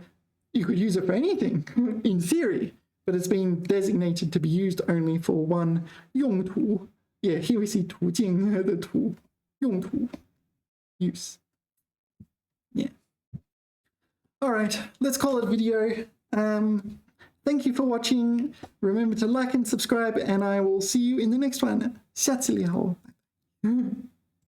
you could use it for anything in theory, but it's been designated to be used only for one 用途. Yeah, here we see 途径, the 途, 用途, use. Yeah. All right, let's call it a video. Thank you for watching. Remember to like and subscribe, and I will see you in the next one. 下次聊.